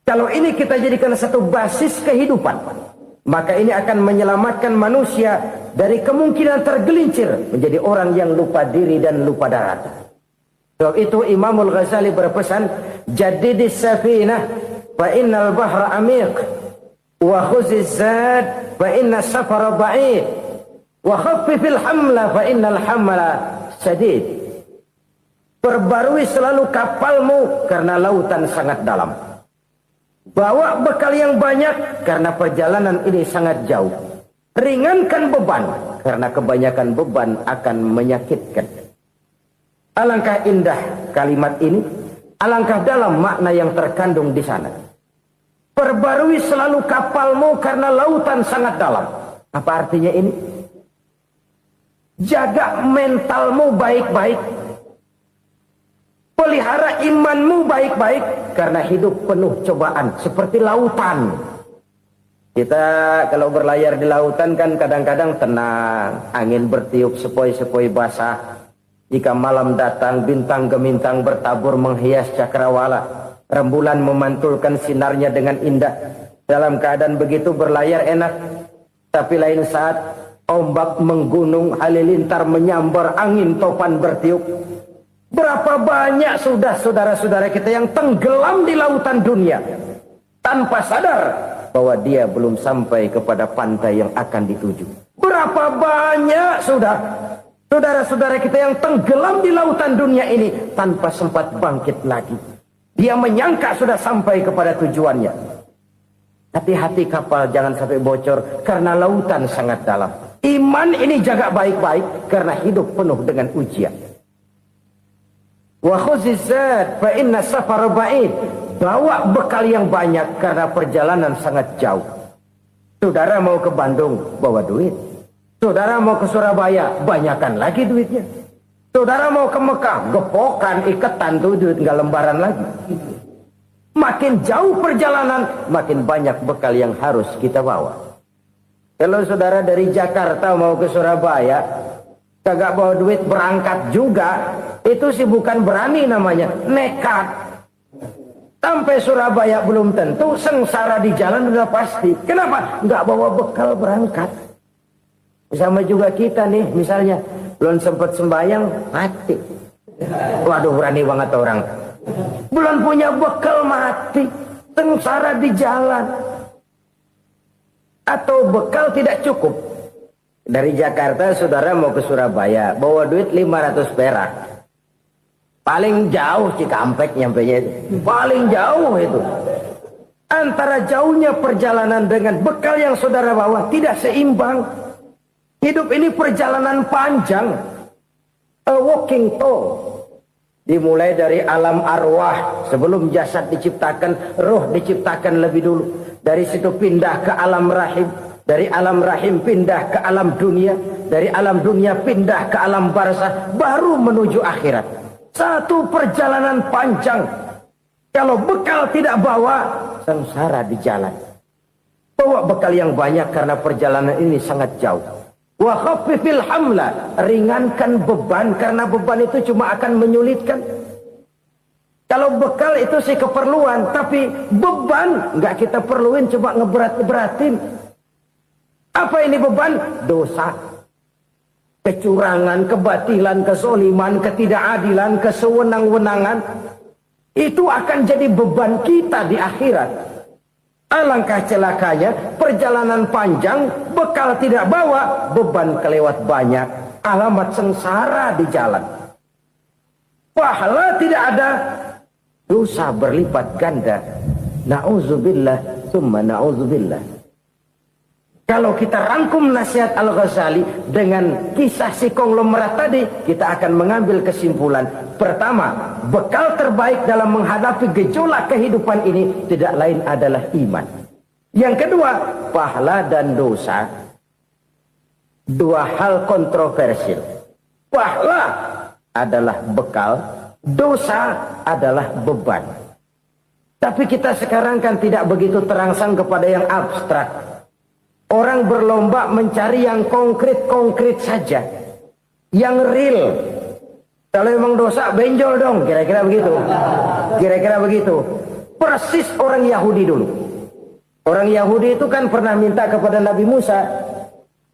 Kalau ini kita jadikan satu basis kehidupan, maka ini akan menyelamatkan manusia dari kemungkinan tergelincir menjadi orang yang lupa diri dan lupa darat. Sebab itu Imamul Ghazali berpesan, jadidis safinah fa innal bahra amiq wa khuziz zad fa inna safara ba'id wa khaffifil hamla fa innal hamla sadid. Perbarui selalu kapalmu karena lautan sangat dalam. Bawa bekal yang banyak karena perjalanan ini sangat jauh. Ringankan beban karena kebanyakan beban akan menyakitkan. Alangkah indah kalimat ini, alangkah dalam makna yang terkandung di sana. Perbarui selalu kapalmu karena lautan sangat dalam. Apa artinya ini? Jaga mentalmu baik-baik. Pelihara imanmu baik-baik karena hidup penuh cobaan seperti lautan. Kita kalau berlayar di lautan kan kadang-kadang tenang, angin bertiup sepoi-sepoi basah. Jika malam datang, bintang gemintang bertabur menghias cakrawala. Rembulan memantulkan sinarnya dengan indah. Dalam keadaan begitu berlayar enak. Tapi lain saat ombak menggunung, halilintar menyambar, angin topan bertiup. Berapa banyak sudah saudara-saudara kita yang tenggelam di lautan dunia tanpa sadar bahwa dia belum sampai kepada pantai yang akan dituju. Berapa banyak sudah Saudara-saudara kita yang tenggelam di lautan dunia ini tanpa sempat bangkit lagi. Dia menyangka sudah sampai kepada tujuannya. Hati-hati kapal jangan sampai bocor karena lautan sangat dalam. Iman ini jaga baik-baik karena hidup penuh dengan ujian. Wa khuzizat fa inna safar ba'id. Bawa bekal yang banyak karena perjalanan sangat jauh. Saudara mau ke Bandung, bawa duit. Saudara mau ke Surabaya, banyakkan lagi duitnya. Saudara mau ke Mekah, gepokan, iketan tuh duit nggak lembaran lagi. Makin jauh perjalanan, makin banyak bekal yang harus kita bawa. Kalau saudara dari Jakarta mau ke Surabaya, kagak bawa duit berangkat juga, itu sih bukan berani namanya, nekat. Sampai Surabaya belum tentu, sengsara di jalan udah pasti. Kenapa? Nggak bawa bekal berangkat. Sama juga kita nih, misalnya belum sempat sembahyang, mati. Waduh, berani banget orang. Belum punya bekal, mati. Sengsara di jalan. Atau bekal tidak cukup. Dari Jakarta saudara mau ke Surabaya, bawa duit 500 perak. Paling jauh Cikampek nyampenya itu. Paling jauh itu. Antara jauhnya perjalanan dengan bekal yang saudara bawa tidak seimbang. Hidup ini perjalanan panjang. A walking tour. Dimulai dari alam arwah. Sebelum jasad diciptakan, roh diciptakan lebih dulu. Dari situ pindah ke alam rahim. Dari alam rahim pindah ke alam dunia. Dari alam dunia pindah ke alam barzah. Baru menuju akhirat. Satu perjalanan panjang. Kalau bekal tidak bawa, sengsara di jalan. Bawa bekal yang banyak karena perjalanan ini sangat jauh. Wa khaffifil hamla, ringankan beban karena beban itu cuma akan menyulitkan. Kalau bekal itu sih keperluan, tapi beban nggak kita perluin, cuma ngeberat-beratin. Apa ini beban? Dosa, kecurangan, kebatilan, kesoliman, ketidakadilan, kesewenang-wenangan. Itu akan jadi beban kita di akhirat. Alangkah celakanya, perjalanan panjang, bekal tidak bawa, beban kelewat banyak, alamat sengsara di jalan. Pahala tidak ada, dosa berlipat ganda. Na'udzubillah, summa na'udzubillah. Kalau kita rangkum nasihat Al-Ghazali dengan kisah si konglomerat tadi, kita akan mengambil kesimpulan. Pertama, bekal terbaik dalam menghadapi gejolak kehidupan ini tidak lain adalah iman. Yang kedua, pahala dan dosa. Dua hal kontroversial. Pahala adalah bekal, dosa adalah beban. Tapi kita sekarang kan tidak begitu terangsang kepada yang abstrak. Orang berlomba mencari yang konkret-konkret saja. Yang real. Kalau memang dosa, benjol dong. Kira-kira begitu. Kira-kira begitu. Persis orang Yahudi dulu. Orang Yahudi itu kan pernah minta kepada Nabi Musa.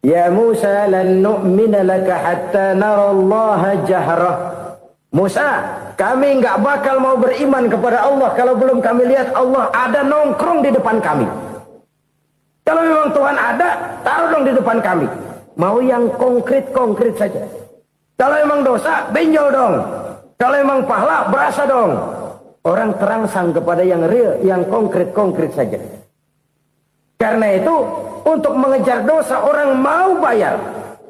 Ya Musa, lan nu'mina laka hatta narallaha jahrah. Musa, kami nggak bakal mau beriman kepada Allah kalau belum kami lihat Allah ada nongkrong di depan kami. Kalau memang Tuhan ada, taruh dong di depan kami. Mau yang konkret-konkret saja. Kalau memang dosa, benjol dong. Kalau memang pahala, berasa dong. Orang terangsang kepada yang real, yang konkret-konkret saja. Karena itu, untuk mengejar dosa, orang mau bayar.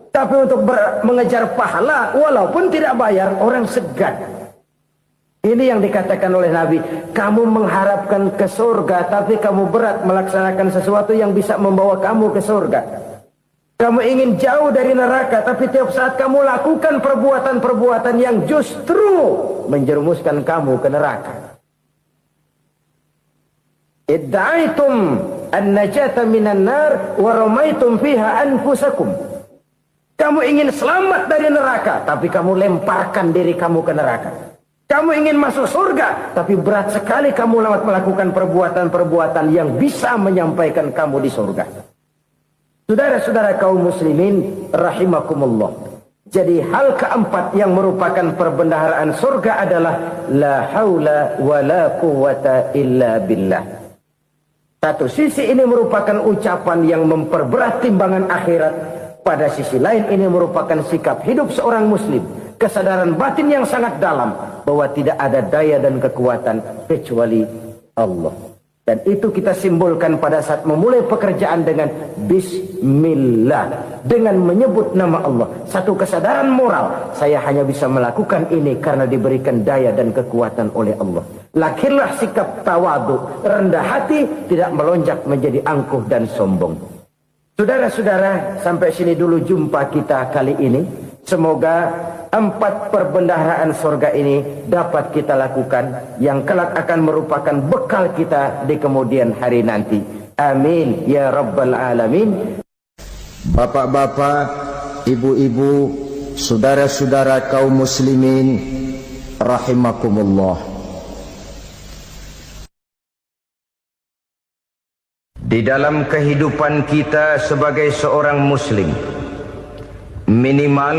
Tapi untuk mengejar pahala, walaupun tidak bayar, orang segan. Ini yang dikatakan oleh Nabi, kamu mengharapkan ke surga, tapi kamu berat melaksanakan sesuatu yang bisa membawa kamu ke surga. Kamu ingin jauh dari neraka, tapi tiap saat kamu lakukan perbuatan-perbuatan yang justru menjerumuskan kamu ke neraka. Idda'aitum an-najata minan nar wa ramaitum fiha anfusakum. Kamu ingin selamat dari neraka, tapi kamu lemparkan diri kamu ke neraka. Kamu ingin masuk surga, tapi berat sekali kamu melakukan perbuatan-perbuatan yang bisa menyampaikan kamu di surga. Saudara-saudara kaum muslimin, rahimakumullah. Jadi hal keempat yang merupakan perbendaharaan surga adalah la haula wa la quwwata illa billah. Satu sisi ini merupakan ucapan yang memperberat timbangan akhirat. Pada sisi lain ini merupakan sikap hidup seorang muslim, kesadaran batin yang sangat dalam bahwa tidak ada daya dan kekuatan kecuali Allah. Dan itu kita simbolkan pada saat memulai pekerjaan dengan Bismillah, dengan menyebut nama Allah. Satu kesadaran moral, saya hanya bisa melakukan ini karena diberikan daya dan kekuatan oleh Allah. Lahirlah sikap tawadu, rendah hati, tidak melonjak menjadi angkuh dan sombong. Saudara-saudara, sampai sini dulu jumpa kita kali ini. Semoga 4 perbendaharaan sorga ini dapat kita lakukan, yang kelak akan merupakan bekal kita di kemudian hari nanti. Amin ya rabbal alamin. Bapak-bapak, ibu-ibu, saudara-saudara kaum muslimin rahimakumullah. Di dalam kehidupan kita sebagai seorang muslim, minimal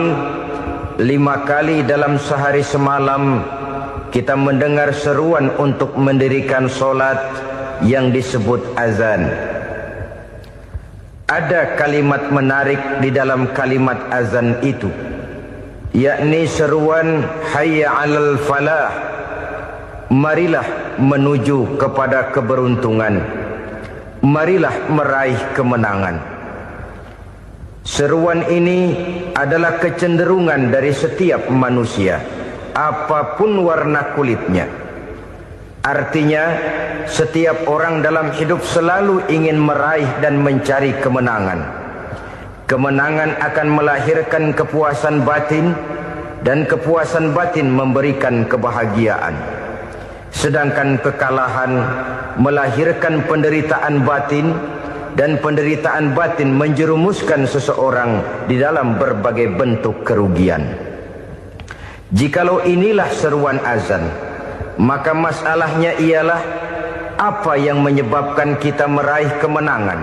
5 kali dalam sehari semalam kita mendengar seruan untuk mendirikan solat yang disebut azan. Ada kalimat menarik di dalam kalimat azan itu, yakni seruan hayya 'alal falah, marilah menuju kepada keberuntungan, marilah meraih kemenangan. Seruan ini adalah kecenderungan dari setiap manusia, apapun warna kulitnya. Artinya, setiap orang dalam hidup selalu ingin meraih dan mencari kemenangan. Kemenangan akan melahirkan kepuasan batin, dan kepuasan batin memberikan kebahagiaan. Sedangkan kekalahan melahirkan penderitaan batin, dan penderitaan batin menjerumuskan seseorang di dalam berbagai bentuk kerugian. Jikalau inilah seruan azan, maka masalahnya ialah apa yang menyebabkan kita meraih kemenangan.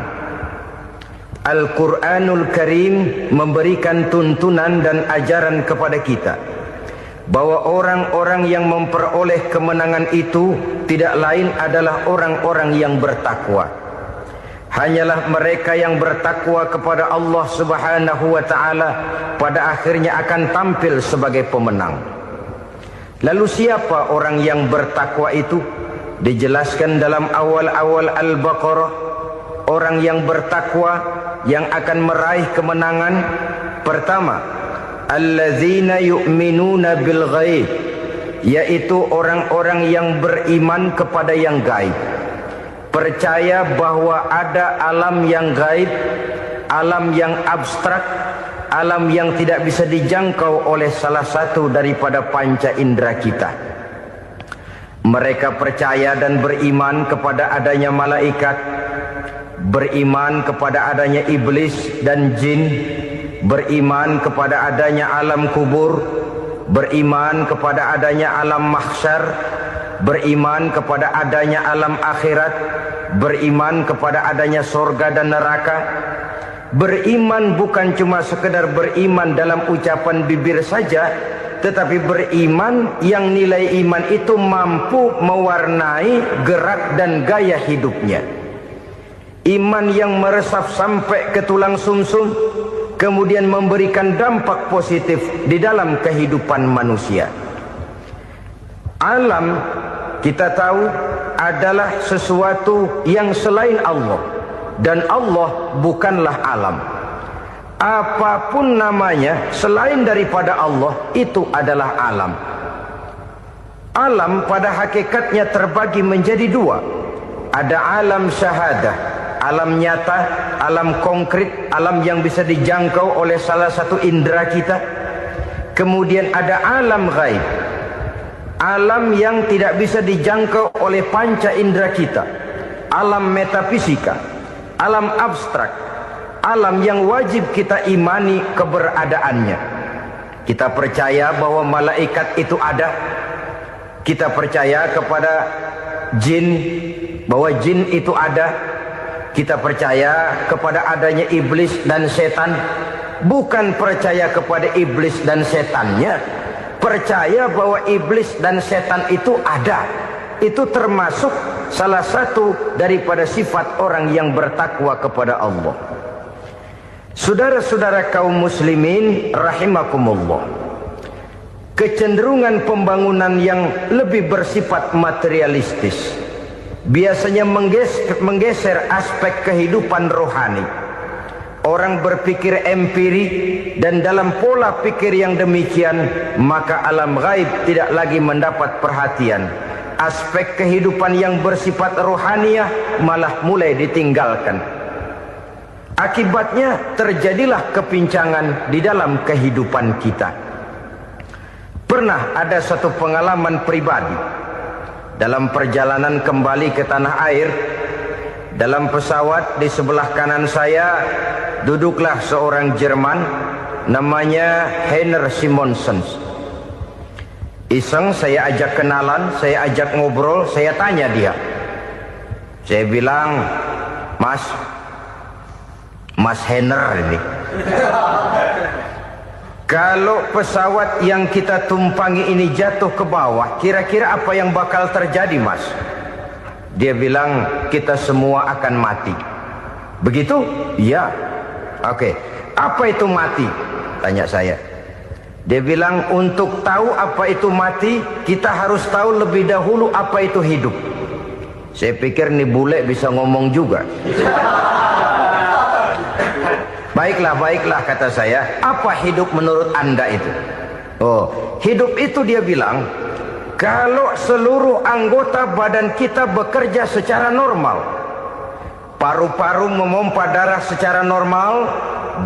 Al-Quranul Karim memberikan tuntunan dan ajaran kepada kita bahwa orang-orang yang memperoleh kemenangan itu tidak lain adalah orang-orang yang bertakwa. Hanyalah mereka yang bertakwa kepada Allah Subhanahu wa ta'ala pada akhirnya akan tampil sebagai pemenang. Lalu siapa orang yang bertakwa itu? Dijelaskan dalam awal-awal Al-Baqarah, orang yang bertakwa yang akan meraih kemenangan. Pertama, allazina yu'minuna bil ghaib, yaitu orang-orang yang beriman kepada yang gaib. Percaya bahwa ada alam yang gaib, alam yang abstrak, alam yang tidak bisa dijangkau oleh salah satu daripada panca indera kita. Mereka percaya dan beriman kepada adanya malaikat, beriman kepada adanya iblis dan jin, beriman kepada adanya alam kubur, beriman kepada adanya alam mahsyar, beriman kepada adanya alam akhirat, beriman kepada adanya sorga dan neraka. Beriman bukan cuma sekedar beriman dalam ucapan bibir saja, tetapi beriman yang nilai iman itu mampu mewarnai gerak dan gaya hidupnya. Iman yang meresap sampai ke tulang sumsum, kemudian memberikan dampak positif di dalam kehidupan manusia. Alam, kita tahu, adalah sesuatu yang selain Allah, dan Allah bukanlah alam. Apapun namanya selain daripada Allah, itu adalah alam. Alam pada hakikatnya terbagi menjadi 2. Ada alam syahadah, alam nyata, alam konkret, alam yang bisa dijangkau oleh salah satu indera kita. Kemudian ada alam ghaib, alam yang tidak bisa dijangkau oleh panca indera kita, alam metafisika, alam abstrak, alam yang wajib kita imani keberadaannya. Kita percaya bahwa malaikat itu ada, kita percaya kepada jin, bahwa jin itu ada, kita percaya kepada adanya iblis dan setan. Bukan percaya kepada iblis dan setannya, percaya bahwa iblis dan setan itu ada. Itu termasuk salah satu daripada sifat orang yang bertakwa kepada Allah. Saudara-saudara kaum muslimin rahimakumullah, kecenderungan pembangunan yang lebih bersifat materialistis biasanya menggeser aspek kehidupan rohani. Orang berpikir empiri, dan dalam pola pikir yang demikian maka alam gaib tidak lagi mendapat perhatian. Aspek kehidupan yang bersifat rohaniah malah mulai ditinggalkan. Akibatnya terjadilah kepincangan di dalam kehidupan kita. Pernah ada satu pengalaman pribadi dalam perjalanan kembali ke tanah air. Dalam pesawat di sebelah kanan saya duduklah seorang Jerman namanya Heiner Simonsen. Iseng saya ajak kenalan, saya ajak ngobrol, saya tanya dia. Saya bilang, Mas Heiner ini, kalau pesawat yang kita tumpangi ini jatuh ke bawah, kira-kira apa yang bakal terjadi, Mas? Dia bilang, kita semua akan mati. Begitu? Iya. Oke. Apa itu mati? Tanya saya. Dia bilang, untuk tahu apa itu mati, kita harus tahu lebih dahulu apa itu hidup. Saya pikir nih bule bisa ngomong juga. Baiklah kata saya. Apa hidup menurut Anda itu? Oh, hidup itu dia bilang, kalau seluruh anggota badan kita bekerja secara normal, paru-paru memompa darah secara normal,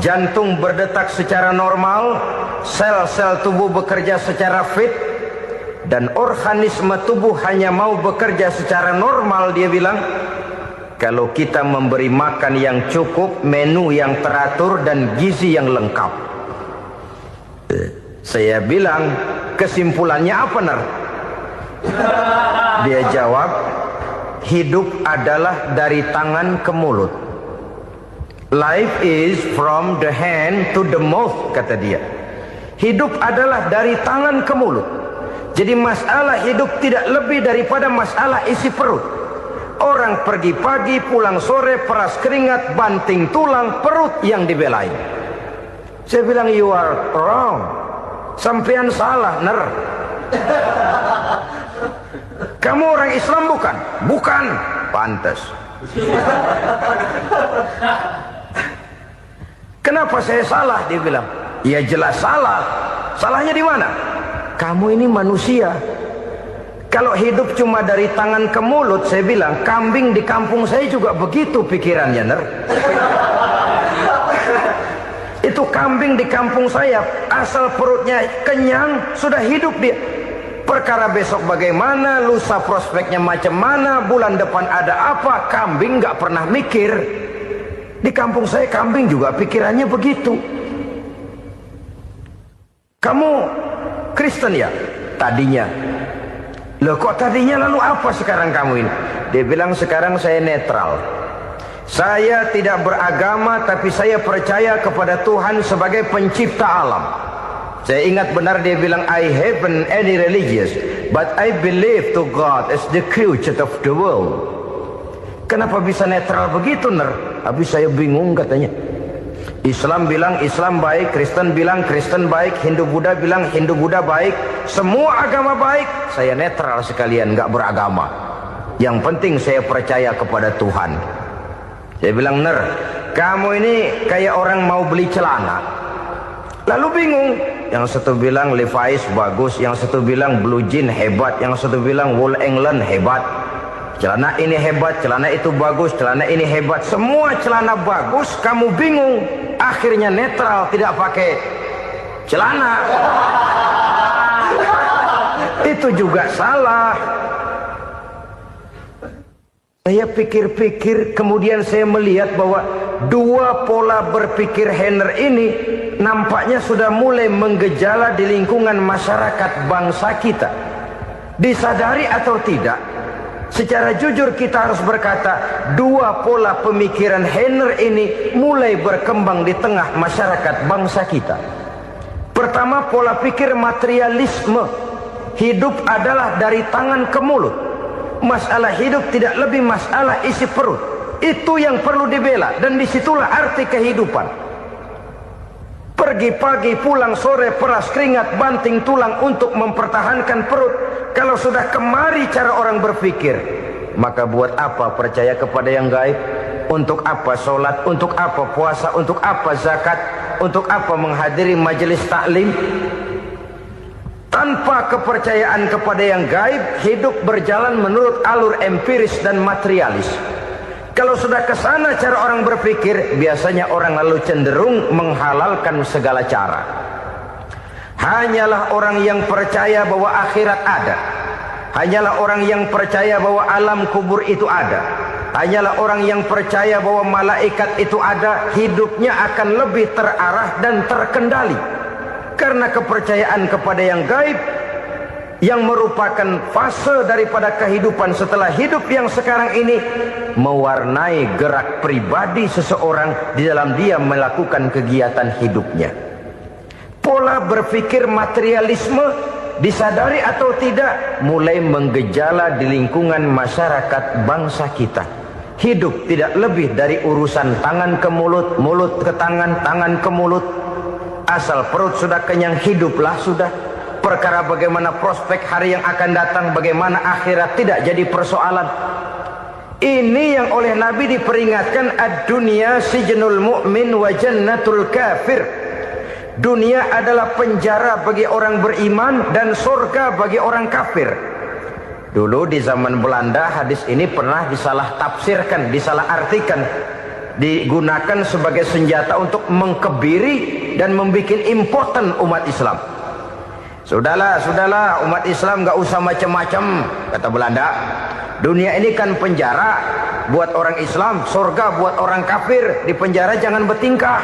jantung berdetak secara normal, sel-sel tubuh bekerja secara fit, dan organisme tubuh hanya mau bekerja secara normal, dia bilang, kalau kita memberi makan yang cukup, menu yang teratur, dan gizi yang lengkap. Saya bilang, kesimpulannya apa, Ner? Dia jawab, hidup adalah dari tangan ke mulut. Life is from the hand to the mouth, kata dia. Hidup adalah dari tangan ke mulut. Jadi masalah hidup tidak lebih daripada masalah isi perut. Orang pergi pagi, pulang sore, peras keringat, banting tulang, perut yang dibelain. Saya bilang, you are wrong. Sampean salah, Ner. Kamu orang Islam bukan? Bukan. Pantas. Kenapa saya salah? Dia bilang, ya jelas salah. Salahnya di mana? Kamu ini manusia. Kalau hidup cuma dari tangan ke mulut, saya bilang, kambing di kampung saya juga begitu pikirannya, Ner. Itu kambing di kampung saya, asal perutnya kenyang, sudah hidup dia. Perkara besok bagaimana, lusa prospeknya macam mana, bulan depan ada apa, kambing nggak pernah mikir. Di kampung saya kambing juga pikirannya begitu. Kamu Kristen ya? Tadinya. Loh kok tadinya, lalu apa sekarang kamu ini? Dia bilang, sekarang saya netral. Saya tidak beragama, tapi saya percaya kepada Tuhan sebagai pencipta alam. Saya ingat benar dia bilang, I haven't any religious, but I believe to God as the creator of the world. Kenapa bisa netral begitu, Ner? Habis saya bingung katanya. Islam bilang Islam baik, Kristen bilang Kristen baik, Hindu Buddha bilang Hindu Buddha baik, semua agama baik. Saya netral sekalian, nggak beragama. Yang penting saya percaya kepada Tuhan. Saya bilang, Ner, kamu ini kayak orang mau beli celana, lalu bingung. Yang satu bilang Levi's bagus, yang satu bilang Blue Jean hebat, yang satu bilang Wool England hebat. Celana ini hebat, celana itu bagus, celana ini hebat. Semua celana bagus, kamu bingung. Akhirnya netral, tidak pakai celana. Itu juga salah. Saya pikir-pikir, kemudian saya melihat bahwa dua pola berpikir Heiner ini nampaknya sudah mulai menggejala di lingkungan masyarakat bangsa kita. Disadari atau tidak, secara jujur kita harus berkata, dua pola pemikiran Heiner ini mulai berkembang di tengah masyarakat bangsa kita. Pertama, pola pikir materialisme. Hidup adalah dari tangan ke mulut. Masalah hidup tidak lebih masalah isi perut. Itu yang perlu dibela, dan disitulah arti kehidupan. Pergi pagi pulang sore, peras keringat banting tulang untuk mempertahankan perut. Kalau sudah kemari cara orang berpikir, maka buat apa percaya kepada yang gaib? Untuk apa sholat? Untuk apa puasa? Untuk apa zakat? Untuk apa menghadiri majelis taklim? Tanpa kepercayaan kepada yang gaib, hidup berjalan menurut alur empiris dan materialis. Kalau sudah ke sana cara orang berpikir, biasanya orang lalu cenderung menghalalkan segala cara. Hanyalah orang yang percaya bahwa akhirat ada. Hanyalah orang yang percaya bahwa alam kubur itu ada. Hanyalah orang yang percaya bahwa malaikat itu ada, hidupnya akan lebih terarah dan terkendali. Karena kepercayaan kepada yang gaib, yang merupakan fase daripada kehidupan setelah hidup yang sekarang ini, mewarnai gerak pribadi seseorang di dalam dia melakukan kegiatan hidupnya. Pola berpikir materialisme, disadari atau tidak, mulai menggejala di lingkungan masyarakat bangsa kita. Hidup tidak lebih dari urusan tangan ke mulut, mulut ke tangan, tangan ke mulut. Asal perut sudah kenyang, hiduplah sudah. Perkara bagaimana prospek hari yang akan datang, bagaimana akhirat, tidak jadi persoalan. Ini yang oleh Nabi diperingatkan, ad-dunya sijnul mu'min wa jannatul kafir. Dunia adalah penjara bagi orang beriman dan surga bagi orang kafir. Dulu di zaman Belanda hadis ini pernah disalah tafsirkan, disalah artikan, digunakan sebagai senjata untuk mengkebiri dan membuat impoten umat Islam. Sudahlah umat Islam gak usah macam-macam, kata Belanda. Dunia ini kan penjara buat orang Islam, surga buat orang kafir. Di penjara jangan bertingkah.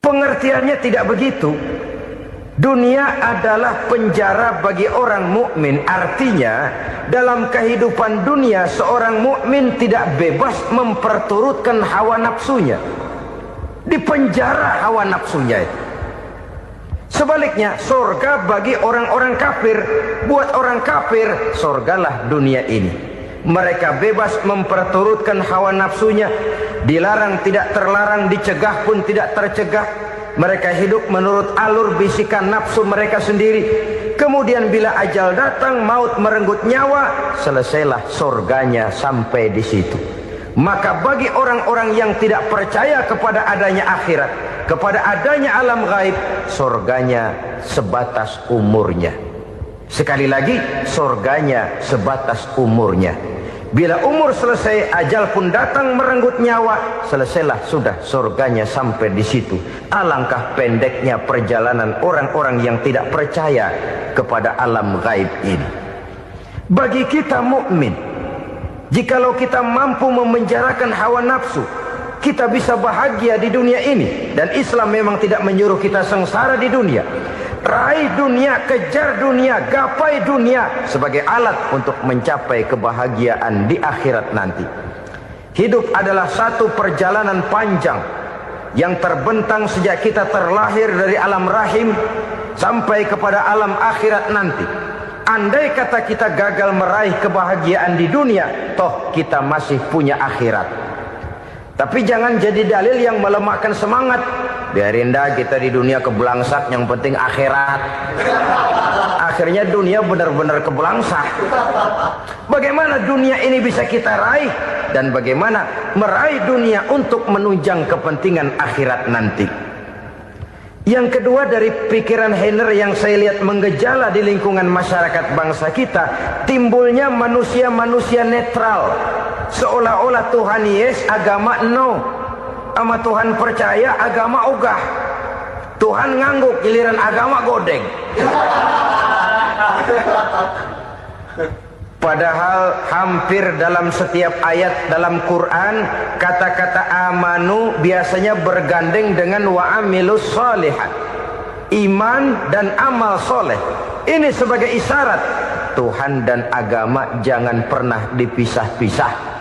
Pengertiannya tidak begitu. Dunia adalah penjara bagi orang mukmin. Artinya dalam kehidupan dunia seorang mukmin tidak bebas memperturutkan hawa nafsunya. Di penjara hawa nafsunya itu. Sebaliknya surga bagi orang-orang kafir. Buat orang kafir surgalah dunia ini. Mereka bebas memperturutkan hawa nafsunya. Dilarang tidak terlarang, dicegah pun tidak tercegah. Mereka hidup menurut alur bisikan nafsu mereka sendiri. Kemudian bila ajal datang, maut merenggut nyawa, selesailah surganya sampai di situ. Maka bagi orang-orang yang tidak percaya kepada adanya akhirat, kepada adanya alam gaib, surganya sebatas umurnya. Sekali lagi, surganya sebatas umurnya. Bila umur selesai, ajal pun datang merenggut nyawa, selesailah sudah surganya sampai di situ. Alangkah pendeknya perjalanan orang-orang yang tidak percaya kepada alam gaib ini. Bagi kita mukmin, jikalau kita mampu memenjarakan hawa nafsu, kita bisa bahagia di dunia ini. Dan Islam memang tidak menyuruh kita sengsara di dunia. Raih dunia, kejar dunia, gapai dunia sebagai alat untuk mencapai kebahagiaan di akhirat nanti. Hidup adalah satu perjalanan panjang yang terbentang sejak kita terlahir dari alam rahim sampai kepada alam akhirat nanti. Andai kata kita gagal meraih kebahagiaan di dunia, toh kita masih punya akhirat. Tapi jangan jadi dalil yang melemahkan semangat. Biarin dah kita di dunia kebelangsak, yang penting akhirat. Akhirnya dunia benar-benar kebelangsak. Bagaimana dunia ini bisa kita raih? Dan bagaimana meraih dunia untuk menunjang kepentingan akhirat nanti? Yang kedua, dari pikiran Heiner yang saya lihat menggejala di lingkungan masyarakat bangsa kita, timbulnya manusia-manusia netral. Seolah-olah Tuhan yes, agama no. Sama Tuhan percaya, agama ogah. Tuhan ngangguk, giliran agama godeng. Padahal hampir dalam setiap ayat dalam Quran, kata-kata amanu biasanya bergandeng dengan wa amilus sholihat. Iman dan amal soleh. Ini sebagai isyarat Tuhan dan agama jangan pernah dipisah-pisah.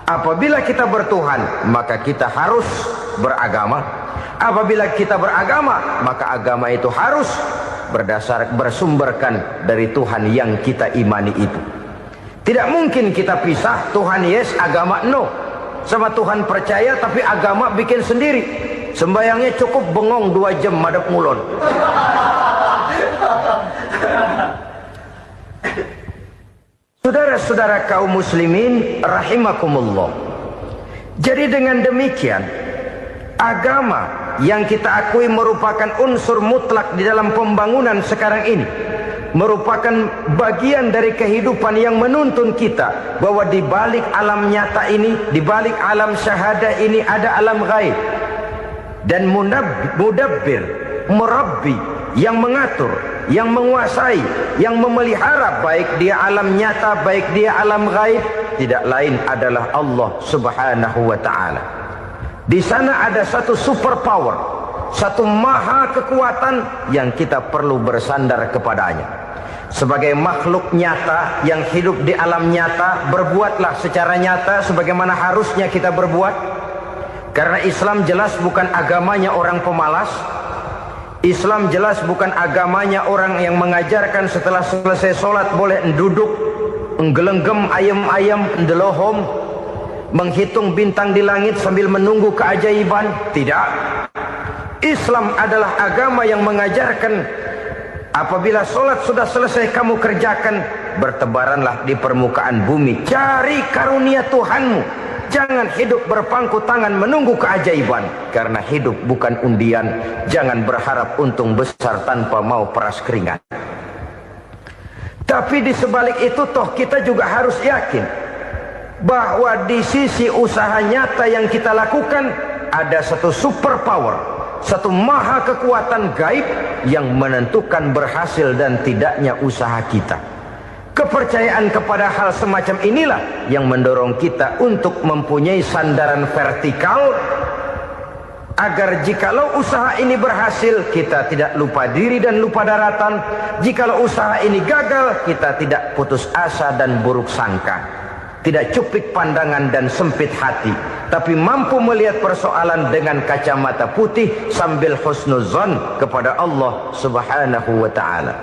Apabila kita bertuhan, maka kita harus beragama. Apabila kita beragama, maka agama itu harus bersumberkan dari Tuhan yang kita imani itu. Tidak mungkin kita pisah, Tuhan yes, agama no. sama Tuhan percaya tapi agama bikin sendiri. Sembayangnya cukup bengong 2 jam madep ngulon. Saudara-saudara kaum muslimin rahimakumullah. Jadi dengan demikian, agama yang kita akui merupakan unsur mutlak di dalam pembangunan sekarang ini, merupakan bagian dari kehidupan yang menuntun kita bahwa di balik alam nyata ini, di balik alam syahadah ini ada alam gaib. Dan mudabbir, merabbi, yang mengatur, yang menguasai, yang memelihara baik dia alam nyata, baik dia alam gaib, tidak lain adalah Allah Subhanahu wa ta'ala. Di sana ada satu super power, satu maha kekuatan yang kita perlu bersandar kepadanya. Sebagai makhluk nyata yang hidup di alam nyata, berbuatlah secara nyata sebagaimana harusnya kita berbuat. Karena Islam jelas bukan agamanya orang pemalas. Islam jelas bukan agamanya orang yang mengajarkan setelah selesai sholat boleh duduk, nggelenggem ayam-ayam, ndelohom, menghitung bintang di langit sambil menunggu keajaiban. Tidak. Islam adalah agama yang mengajarkan apabila sholat sudah selesai kamu kerjakan, bertebaranlah di permukaan bumi, cari karunia Tuhanmu. Jangan hidup berpangku tangan menunggu keajaiban. Karena hidup bukan undian. Jangan berharap untung besar tanpa mau peras keringat. Tapi di sebalik itu toh kita juga harus yakin bahwa di sisi usaha nyata yang kita lakukan ada satu super power, satu maha kekuatan gaib yang menentukan berhasil dan tidaknya usaha kita. Kepercayaan kepada hal semacam inilah yang mendorong kita untuk mempunyai sandaran vertikal, agar jikalau usaha ini berhasil, kita tidak lupa diri dan lupa daratan. Jikalau usaha ini gagal, kita tidak putus asa dan buruk sangka, tidak cupik pandangan dan sempit hati, tapi mampu melihat persoalan dengan kacamata putih sambil husnuzon kepada Allah Subhanahu wa ta'ala.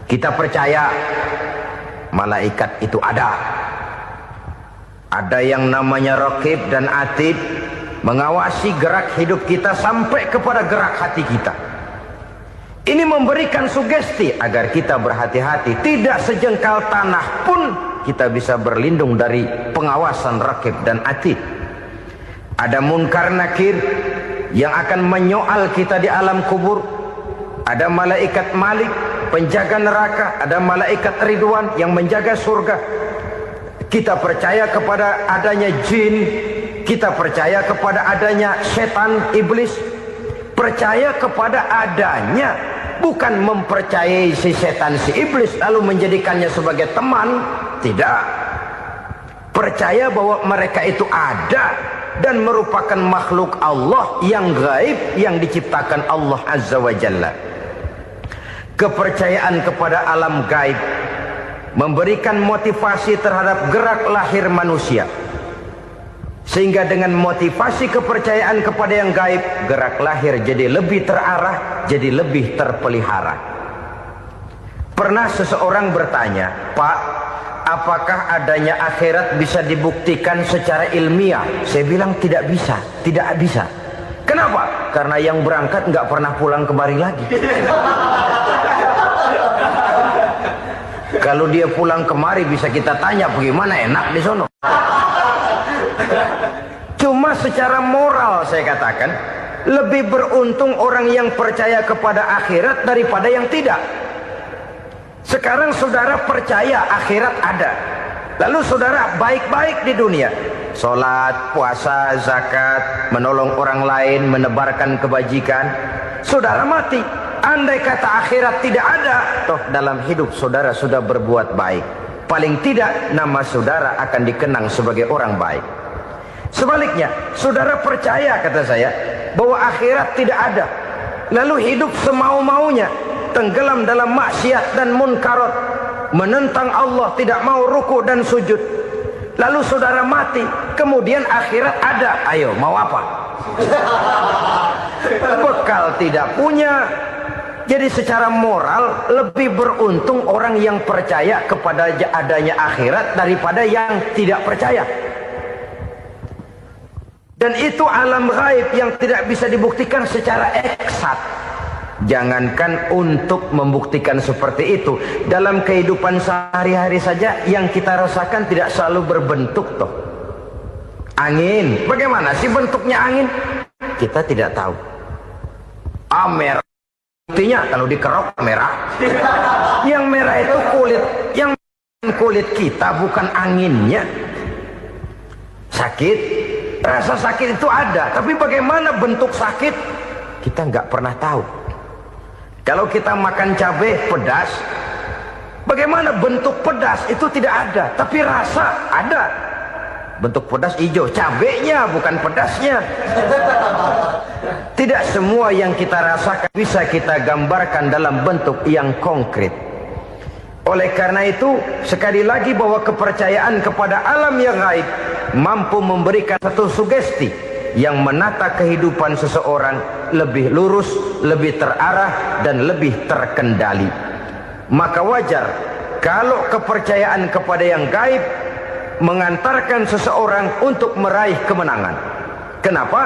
Kita percaya malaikat itu ada. Ada yang namanya raqib dan atid, mengawasi gerak hidup kita sampai kepada gerak hati kita. Ini memberikan sugesti agar kita berhati-hati. Tidak sejengkal tanah pun kita bisa berlindung dari pengawasan raqib dan atid. Ada munkar nakir yang akan menyoal kita di alam kubur. Ada malaikat Malik, penjaga neraka. Ada malaikat Ridwan yang menjaga surga. Kita percaya kepada adanya jin. Kita percaya kepada adanya setan, iblis. Percaya kepada adanya, bukan mempercayai si setan, si iblis lalu menjadikannya sebagai teman. Tidak. Percaya bahwa mereka itu ada dan merupakan makhluk Allah yang gaib, yang diciptakan Allah Azza wa Jalla. Kepercayaan kepada alam gaib memberikan motivasi terhadap gerak lahir manusia, sehingga dengan motivasi kepercayaan kepada yang gaib, gerak lahir jadi lebih terarah, jadi lebih terpelihara. Pernah seseorang bertanya, "Pak, apakah adanya akhirat bisa dibuktikan secara ilmiah?" Saya bilang tidak bisa, tidak bisa. Kenapa? Karena yang berangkat nggak pernah pulang kemari lagi. Kalau dia pulang kemari bisa kita tanya bagaimana enak di sono. Cuma secara moral saya katakan, lebih beruntung orang yang percaya kepada akhirat daripada yang tidak. Sekarang saudara percaya akhirat ada, lalu saudara baik-baik di dunia, sholat, puasa, zakat, menolong orang lain, menebarkan kebajikan. Saudara mati, andai kata akhirat tidak ada, toh dalam hidup saudara sudah berbuat baik. Paling tidak nama saudara akan dikenang sebagai orang baik. Sebaliknya, saudara percaya, kata saya, bahwa akhirat tidak ada, lalu hidup semau-maunya, tenggelam dalam maksiat dan munkarat, menentang Allah, tidak mau ruku dan sujud. Lalu saudara mati, kemudian akhirat ada. Ayo, mau apa? Bekal tidak punya. Jadi secara moral lebih beruntung orang yang percaya kepada adanya akhirat daripada yang tidak percaya. Dan itu alam gaib yang tidak bisa dibuktikan secara eksat. Jangankan untuk membuktikan seperti itu, dalam kehidupan sehari-hari saja yang kita rasakan tidak selalu berbentuk toh. Angin, bagaimana sih bentuknya angin? Kita tidak tahu. Merah, buktinya kalau dikerok merah. Yang merah itu kulit, yang kulit kita bukan anginnya. Sakit, rasa sakit itu ada, tapi bagaimana bentuk sakit kita nggak pernah tahu. Kalau kita makan cabai pedas, bagaimana bentuk pedas itu tidak ada, tapi rasa ada. Bentuk pedas hijau, cabenya bukan pedasnya. Tidak semua yang kita rasakan bisa kita gambarkan dalam bentuk yang konkret. Oleh karena itu, sekali lagi bahwa kepercayaan kepada alam yang gaib mampu memberikan satu sugesti yang menata kehidupan seseorang lebih lurus, lebih terarah, dan lebih terkendali. Maka wajar kalau kepercayaan kepada yang gaib mengantarkan seseorang untuk meraih kemenangan. Kenapa?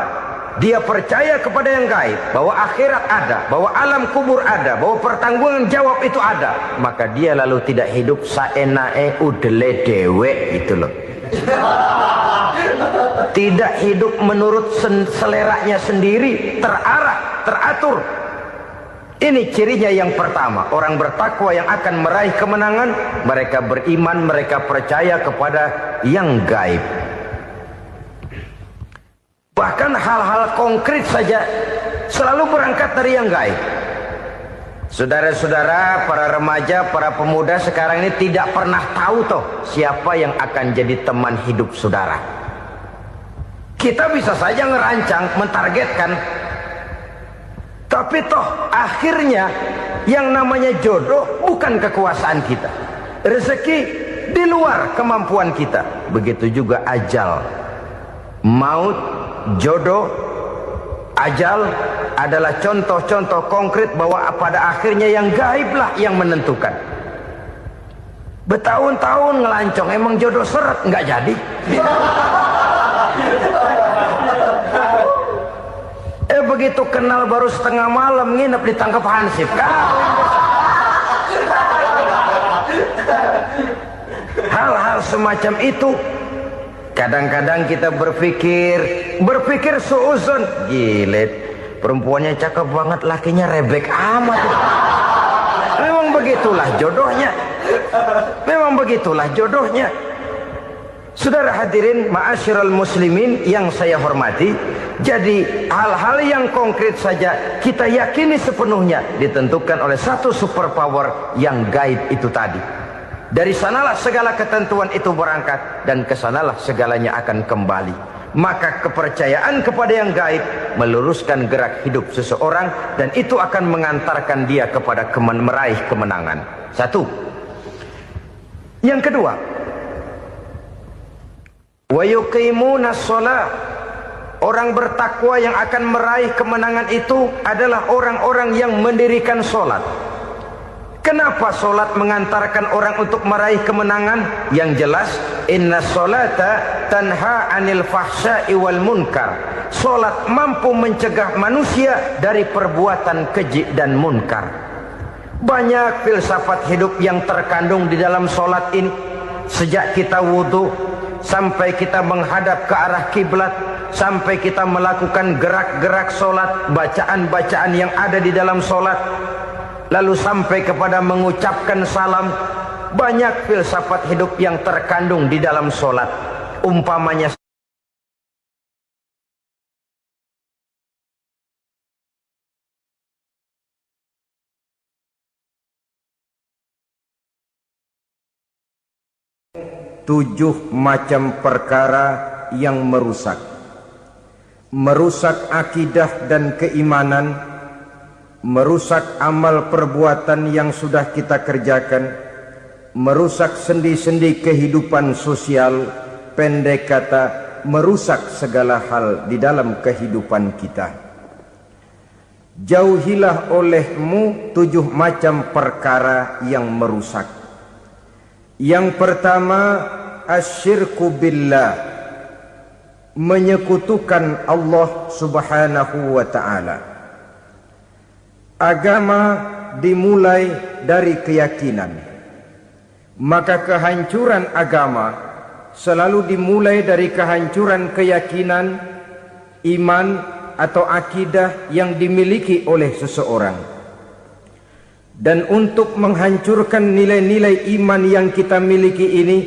Dia percaya kepada yang gaib, bahwa akhirat ada, bahwa alam kubur ada, bahwa pertanggungan jawab itu ada. Maka dia lalu tidak hidup saenae udele dewe, itu loh. Tidak hidup menurut seleranya sendiri, terarah, teratur. Ini cirinya yang pertama. Orang bertakwa yang akan meraih kemenangan, mereka beriman, mereka percaya kepada yang gaib. Bahkan hal-hal konkret saja selalu berangkat dari yang gaib. Saudara-saudara, para remaja, para pemuda sekarang ini tidak pernah tahu toh siapa yang akan jadi teman hidup saudara. Kita bisa saja ngerancang, mentargetkan, tapi toh akhirnya yang namanya jodoh bukan kekuasaan kita. Rezeki di luar kemampuan kita. Begitu juga ajal, maut, jodoh, ajal adalah contoh-contoh konkret bahwa pada akhirnya yang gaiblah yang menentukan. Bertahun-tahun ngelancong, emang jodoh seret nggak jadi. Begitu kenal baru setengah malam nginep ditangkap hansip. Hal-hal semacam itu kadang-kadang kita berpikir suuzon, gilet, perempuannya cakep banget, lakinya rebek amat. Memang begitulah jodohnya. Memang begitulah jodohnya. Saudara hadirin ma'asyiral muslimin yang saya hormati, jadi hal-hal yang konkret saja kita yakini sepenuhnya ditentukan oleh satu superpower yang gaib itu tadi. Dari sanalah segala ketentuan itu berangkat, dan kesanalah segalanya akan kembali. Maka kepercayaan kepada yang gaib meluruskan gerak hidup seseorang, dan itu akan mengantarkan dia kepada meraih kemenangan. Satu. Yang kedua, wa yuqimuna shalah. Orang bertakwa yang akan meraih kemenangan itu adalah orang-orang yang mendirikan sholat. Kenapa sholat mengantarkan orang untuk meraih kemenangan? Yang jelas, inna sholata tanha anil fahsya'i wal munkar. Sholat mampu mencegah manusia dari perbuatan keji dan munkar. Banyak filsafat hidup yang terkandung di dalam sholat ini. Sejak kita wudhu, sampai kita menghadap ke arah kiblat, sampai kita melakukan gerak-gerak sholat, bacaan-bacaan yang ada di dalam sholat, lalu sampai kepada mengucapkan salam. Banyak filsafat hidup yang terkandung di dalam sholat. Umpamanya tujuh macam perkara yang merusak akidah dan keimanan, merusak amal perbuatan yang sudah kita kerjakan, merusak sendi-sendi kehidupan sosial, pendek kata merusak segala hal di dalam kehidupan kita. Jauhilah olehmu tujuh macam perkara yang merusak. Yang pertama, asyirku billah, menyekutukan Allah Subhanahu wa ta'ala. Agama dimulai dari keyakinan, maka kehancuran agama selalu dimulai dari kehancuran keyakinan, iman atau akidah yang dimiliki oleh seseorang. Dan untuk menghancurkan nilai-nilai iman yang kita miliki ini,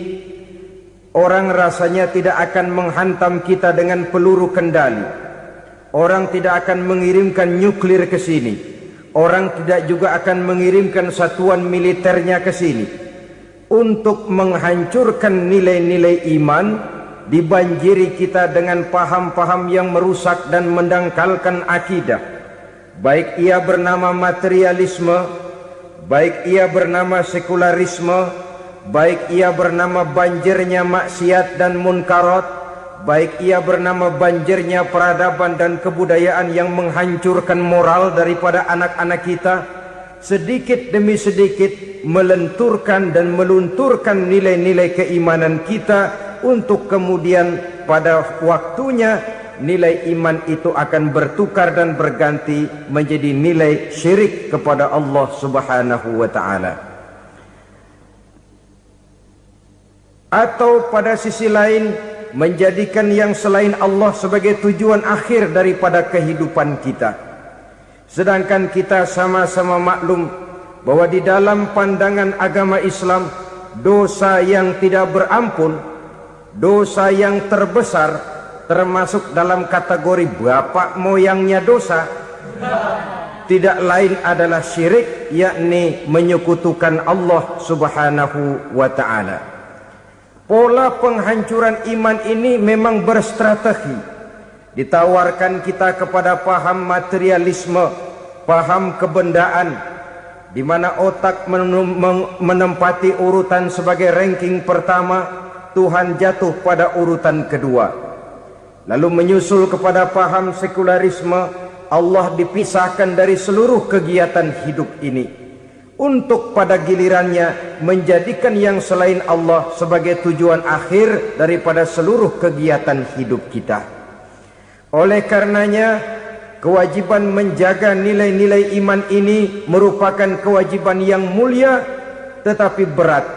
orang rasanya tidak akan menghantam kita dengan peluru kendali. Orang tidak akan mengirimkan nuklir ke sini. Orang tidak juga akan mengirimkan satuan militernya ke sini. Untuk menghancurkan nilai-nilai iman, dibanjiri kita dengan paham-paham yang merusak dan mendangkalkan akidah. Baik ia bernama materialisme, baik ia bernama sekularisme, baik ia bernama banjirnya maksiat dan munkarat, baik ia bernama banjirnya peradaban dan kebudayaan yang menghancurkan moral daripada anak-anak kita, sedikit demi sedikit melenturkan dan melunturkan nilai-nilai keimanan kita, untuk kemudian pada waktunya nilai iman itu akan bertukar dan berganti menjadi nilai syirik kepada Allah Subhanahu wa ta'ala. Atau pada sisi lain, menjadikan yang selain Allah sebagai tujuan akhir daripada kehidupan kita. Sedangkan kita sama-sama maklum bahwa di dalam pandangan agama Islam, dosa yang tidak berampun, dosa yang terbesar, termasuk dalam kategori bapak moyangnya dosa, tidak lain adalah syirik, yakni menyekutukan Allah Subhanahu wa ta'ala. Pola penghancuran iman ini memang berstrategi. Ditawarkan kita kepada paham materialisme, paham kebendaan, di mana otak menempati urutan sebagai ranking pertama, Tuhan jatuh pada urutan kedua. Lalu menyusul kepada paham sekularisme, Allah dipisahkan dari seluruh kegiatan hidup ini, untuk pada gilirannya menjadikan yang selain Allah sebagai tujuan akhir daripada seluruh kegiatan hidup kita. Oleh karenanya, kewajiban menjaga nilai-nilai iman ini merupakan kewajiban yang mulia tetapi berat,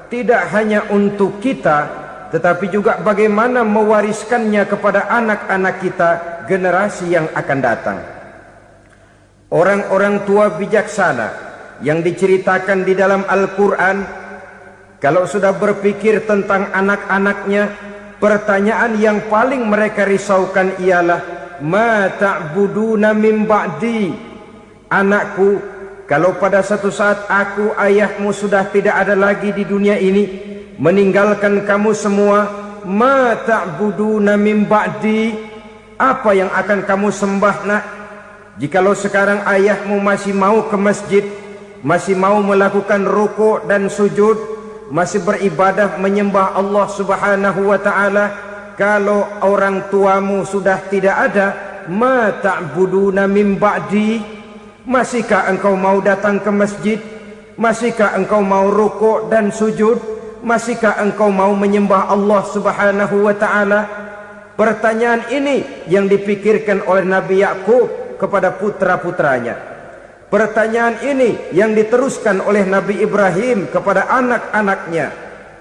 tidak hanya untuk kita, tetapi juga bagaimana mewariskannya kepada anak-anak kita, generasi yang akan datang. Orang-orang tua bijaksana yang diceritakan di dalam Al-Quran, kalau sudah berpikir tentang anak-anaknya, pertanyaan yang paling mereka risaukan ialah, ma ta'buduna min ba'di. Anakku, kalau pada satu saat aku, ayahmu sudah tidak ada lagi di dunia ini, meninggalkan kamu semua, ma ta'buduna min ba'di, apa yang akan kamu sembah nak? Jikalau sekarang ayahmu masih mau ke masjid, masih mau melakukan rukuk dan sujud, masih beribadah menyembah Allah Subhanahu wa ta'ala, kalau orang tuamu sudah tidak ada, ma ta'buduna min ba'di, masihkah engkau mau datang ke masjid? Masihkah engkau mau rukuk dan sujud? Masihkah engkau mau menyembah Allah Subhanahu wa ta'ala? Pertanyaan ini yang dipikirkan oleh Nabi Yakub kepada putra-putranya. Pertanyaan ini yang diteruskan oleh Nabi Ibrahim kepada anak-anaknya.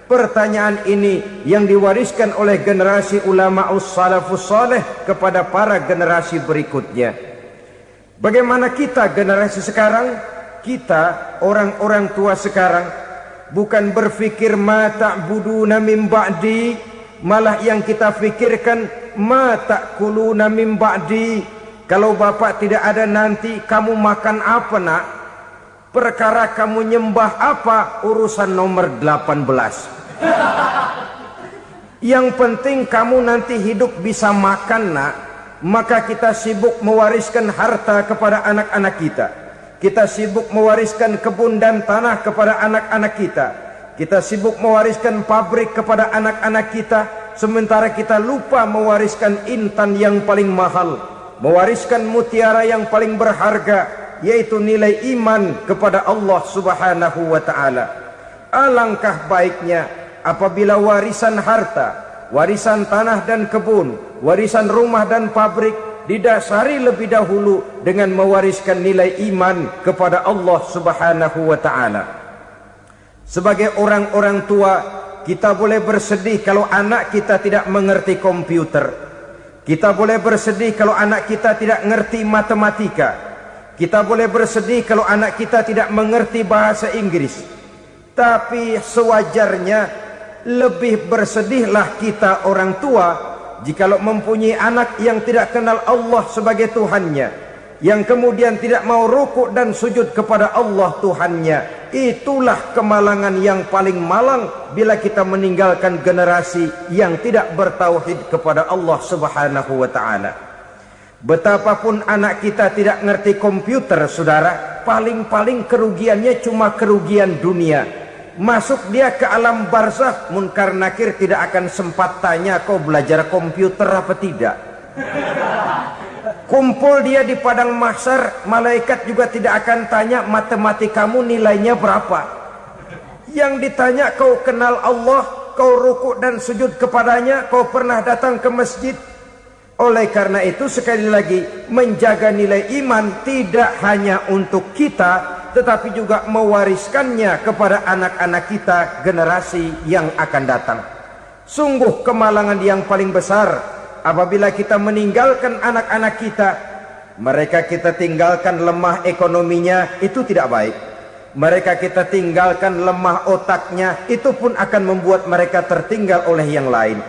Pertanyaan ini yang diwariskan oleh generasi ulama salafus saleh kepada para generasi berikutnya. Bagaimana kita generasi sekarang? Kita orang-orang tua sekarang bukan berfikir ma ta'buduna min ba'di, malah yang kita fikirkan ma ta'kuluna min ba'di. Kalau bapak tidak ada nanti kamu makan apa nak? Perkara kamu nyembah apa, urusan nomor 18. Yang penting kamu nanti hidup bisa makan nak. Maka kita sibuk mewariskan harta kepada anak-anak kita. Kita sibuk mewariskan kebun dan tanah kepada anak-anak kita. Kita sibuk mewariskan pabrik kepada anak-anak kita, sementara kita lupa mewariskan intan yang paling mahal, mewariskan mutiara yang paling berharga, yaitu nilai iman kepada Allah Subhanahu wa ta'ala. Alangkah baiknya apabila warisan harta, warisan tanah dan kebun, warisan rumah dan pabrik, didasari lebih dahulu dengan mewariskan nilai iman kepada Allah Subhanahu wa ta'ala. Sebagai orang-orang tua, kita boleh bersedih kalau anak kita tidak mengerti komputer. Kita boleh bersedih kalau anak kita tidak mengerti matematika. Kita boleh bersedih kalau anak kita tidak mengerti bahasa Inggris. Tapi sewajarnya lebih bersedihlah kita orang tua jikalau mempunyai anak yang tidak kenal Allah sebagai Tuhannya, yang kemudian tidak mau rukuk dan sujud kepada Allah Tuhannya. Itulah kemalangan yang paling malang bila kita meninggalkan generasi yang tidak bertauhid kepada Allah Subhanahu wa ta'ala. Betapapun anak kita tidak ngerti komputer, saudara, paling-paling kerugiannya cuma kerugian dunia. Masuk dia ke alam barzakh, munkar nakir tidak akan sempat tanya kau belajar komputer apa tidak. Kumpul dia di padang mahsyar, malaikat juga tidak akan tanya matematikamu nilainya berapa. Yang ditanya kau kenal Allah, kau rukuk dan sujud kepadanya, kau pernah datang ke masjid. Oleh karena itu sekali lagi, menjaga nilai iman tidak hanya untuk kita, tetapi juga mewariskannya kepada anak-anak kita, generasi yang akan datang. Sungguh kemalangan yang paling besar apabila kita meninggalkan anak-anak kita. Mereka kita tinggalkan lemah ekonominya, itu tidak baik. Mereka kita tinggalkan lemah otaknya, itu pun akan membuat mereka tertinggal oleh yang lain.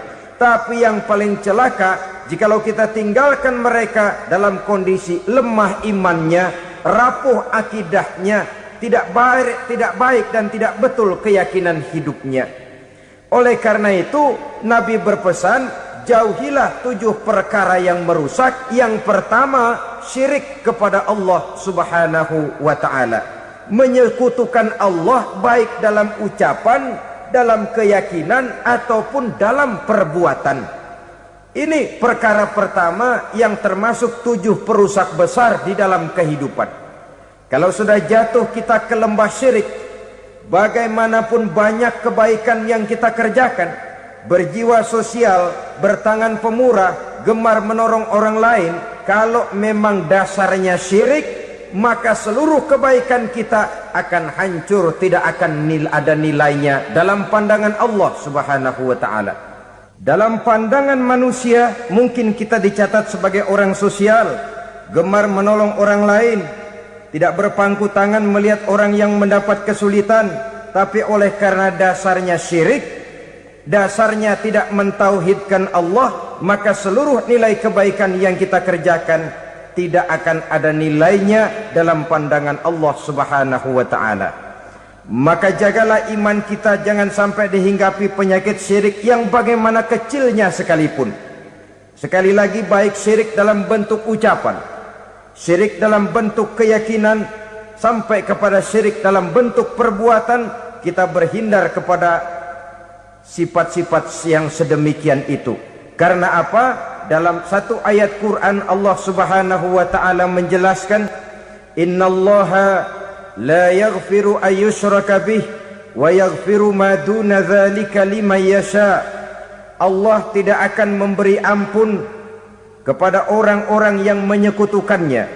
Tapi yang paling celaka, jikalau kita tinggalkan mereka dalam kondisi lemah imannya, rapuh akidahnya, tidak baik dan tidak betul keyakinan hidupnya. Oleh karena itu Nabi berpesan, jauhilah 7 perkara yang merusak. Yang pertama, syirik kepada Allah Subhanahu wa ta'ala. Menyekutukan Allah baik dalam ucapan, dalam keyakinan ataupun dalam perbuatan. Ini perkara pertama yang termasuk 7 perusak besar di dalam kehidupan. Kalau sudah jatuh kita ke lembah syirik, bagaimanapun banyak kebaikan yang kita kerjakan, berjiwa sosial, bertangan pemurah, gemar menolong orang lain, kalau memang dasarnya syirik, maka seluruh kebaikan kita akan hancur, tidak akan ada nilainya dalam pandangan Allah Subhanahu wa ta'ala. Dalam pandangan manusia, mungkin kita dicatat sebagai orang sosial, gemar menolong orang lain, tidak berpangku tangan melihat orang yang mendapat kesulitan. Tapi oleh karena dasarnya syirik, dasarnya tidak mentauhidkan Allah, maka seluruh nilai kebaikan yang kita kerjakan tidak akan ada nilainya dalam pandangan Allah Subhanahu wa ta'ala. Maka jagalah iman kita, jangan sampai dihinggapi penyakit syirik yang bagaimana kecilnya sekalipun. Sekali lagi, baik syirik dalam bentuk ucapan, syirik dalam bentuk keyakinan, sampai kepada syirik dalam bentuk perbuatan, kita berhindar kepada sifat-sifat yang sedemikian itu. Karena apa? Dalam satu ayat Quran Allah Subhanahu wa ta'ala menjelaskan, innallaha la yaghfiru ayyushraka bih wa yaghfiru ma duna dzalika liman yasha. Allah tidak akan memberi ampun kepada orang-orang yang menyekutukannya,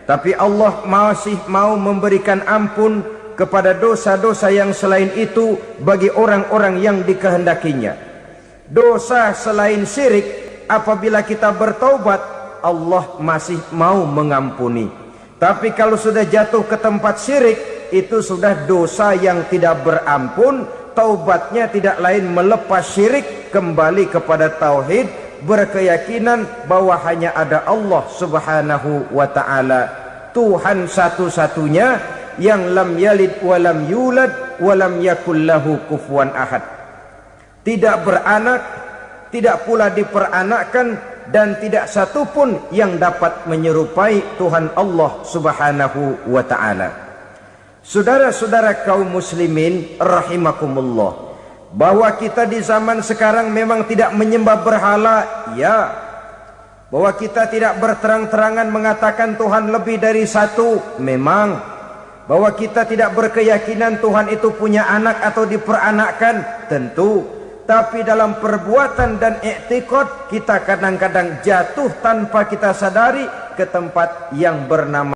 tapi Allah masih mau memberikan ampun kepada dosa-dosa yang selain itu bagi orang-orang yang dikehendakinya. Dosa selain syirik, apabila kita bertaubat, Allah masih mau mengampuni. Tapi kalau sudah jatuh ke tempat syirik, itu sudah dosa yang tidak berampun. Taubatnya tidak lain melepas syirik, kembali kepada tauhid, berkeyakinan bahwa hanya ada Allah Subhanahu wa ta'ala, Tuhan satu-satunya, yang lam yalid walam yulad walam yakul lahu kufuwan ahad. Tidak beranak, tidak pula diperanakkan, dan tidak satupun yang dapat menyerupai Tuhan Allah Subhanahu wa ta'ala. Saudara-saudara kaum muslimin rahimakumullah, bahwa kita di zaman sekarang memang tidak menyembah berhala, ya. Bahwa kita tidak berterang-terangan mengatakan Tuhan lebih dari satu, memang. Bahwa kita tidak berkeyakinan Tuhan itu punya anak atau diperanakkan, tentu. tapi dalam perbuatan dan i'tiqad kita kadang-kadang jatuh tanpa kita sadari ke tempat yang bernama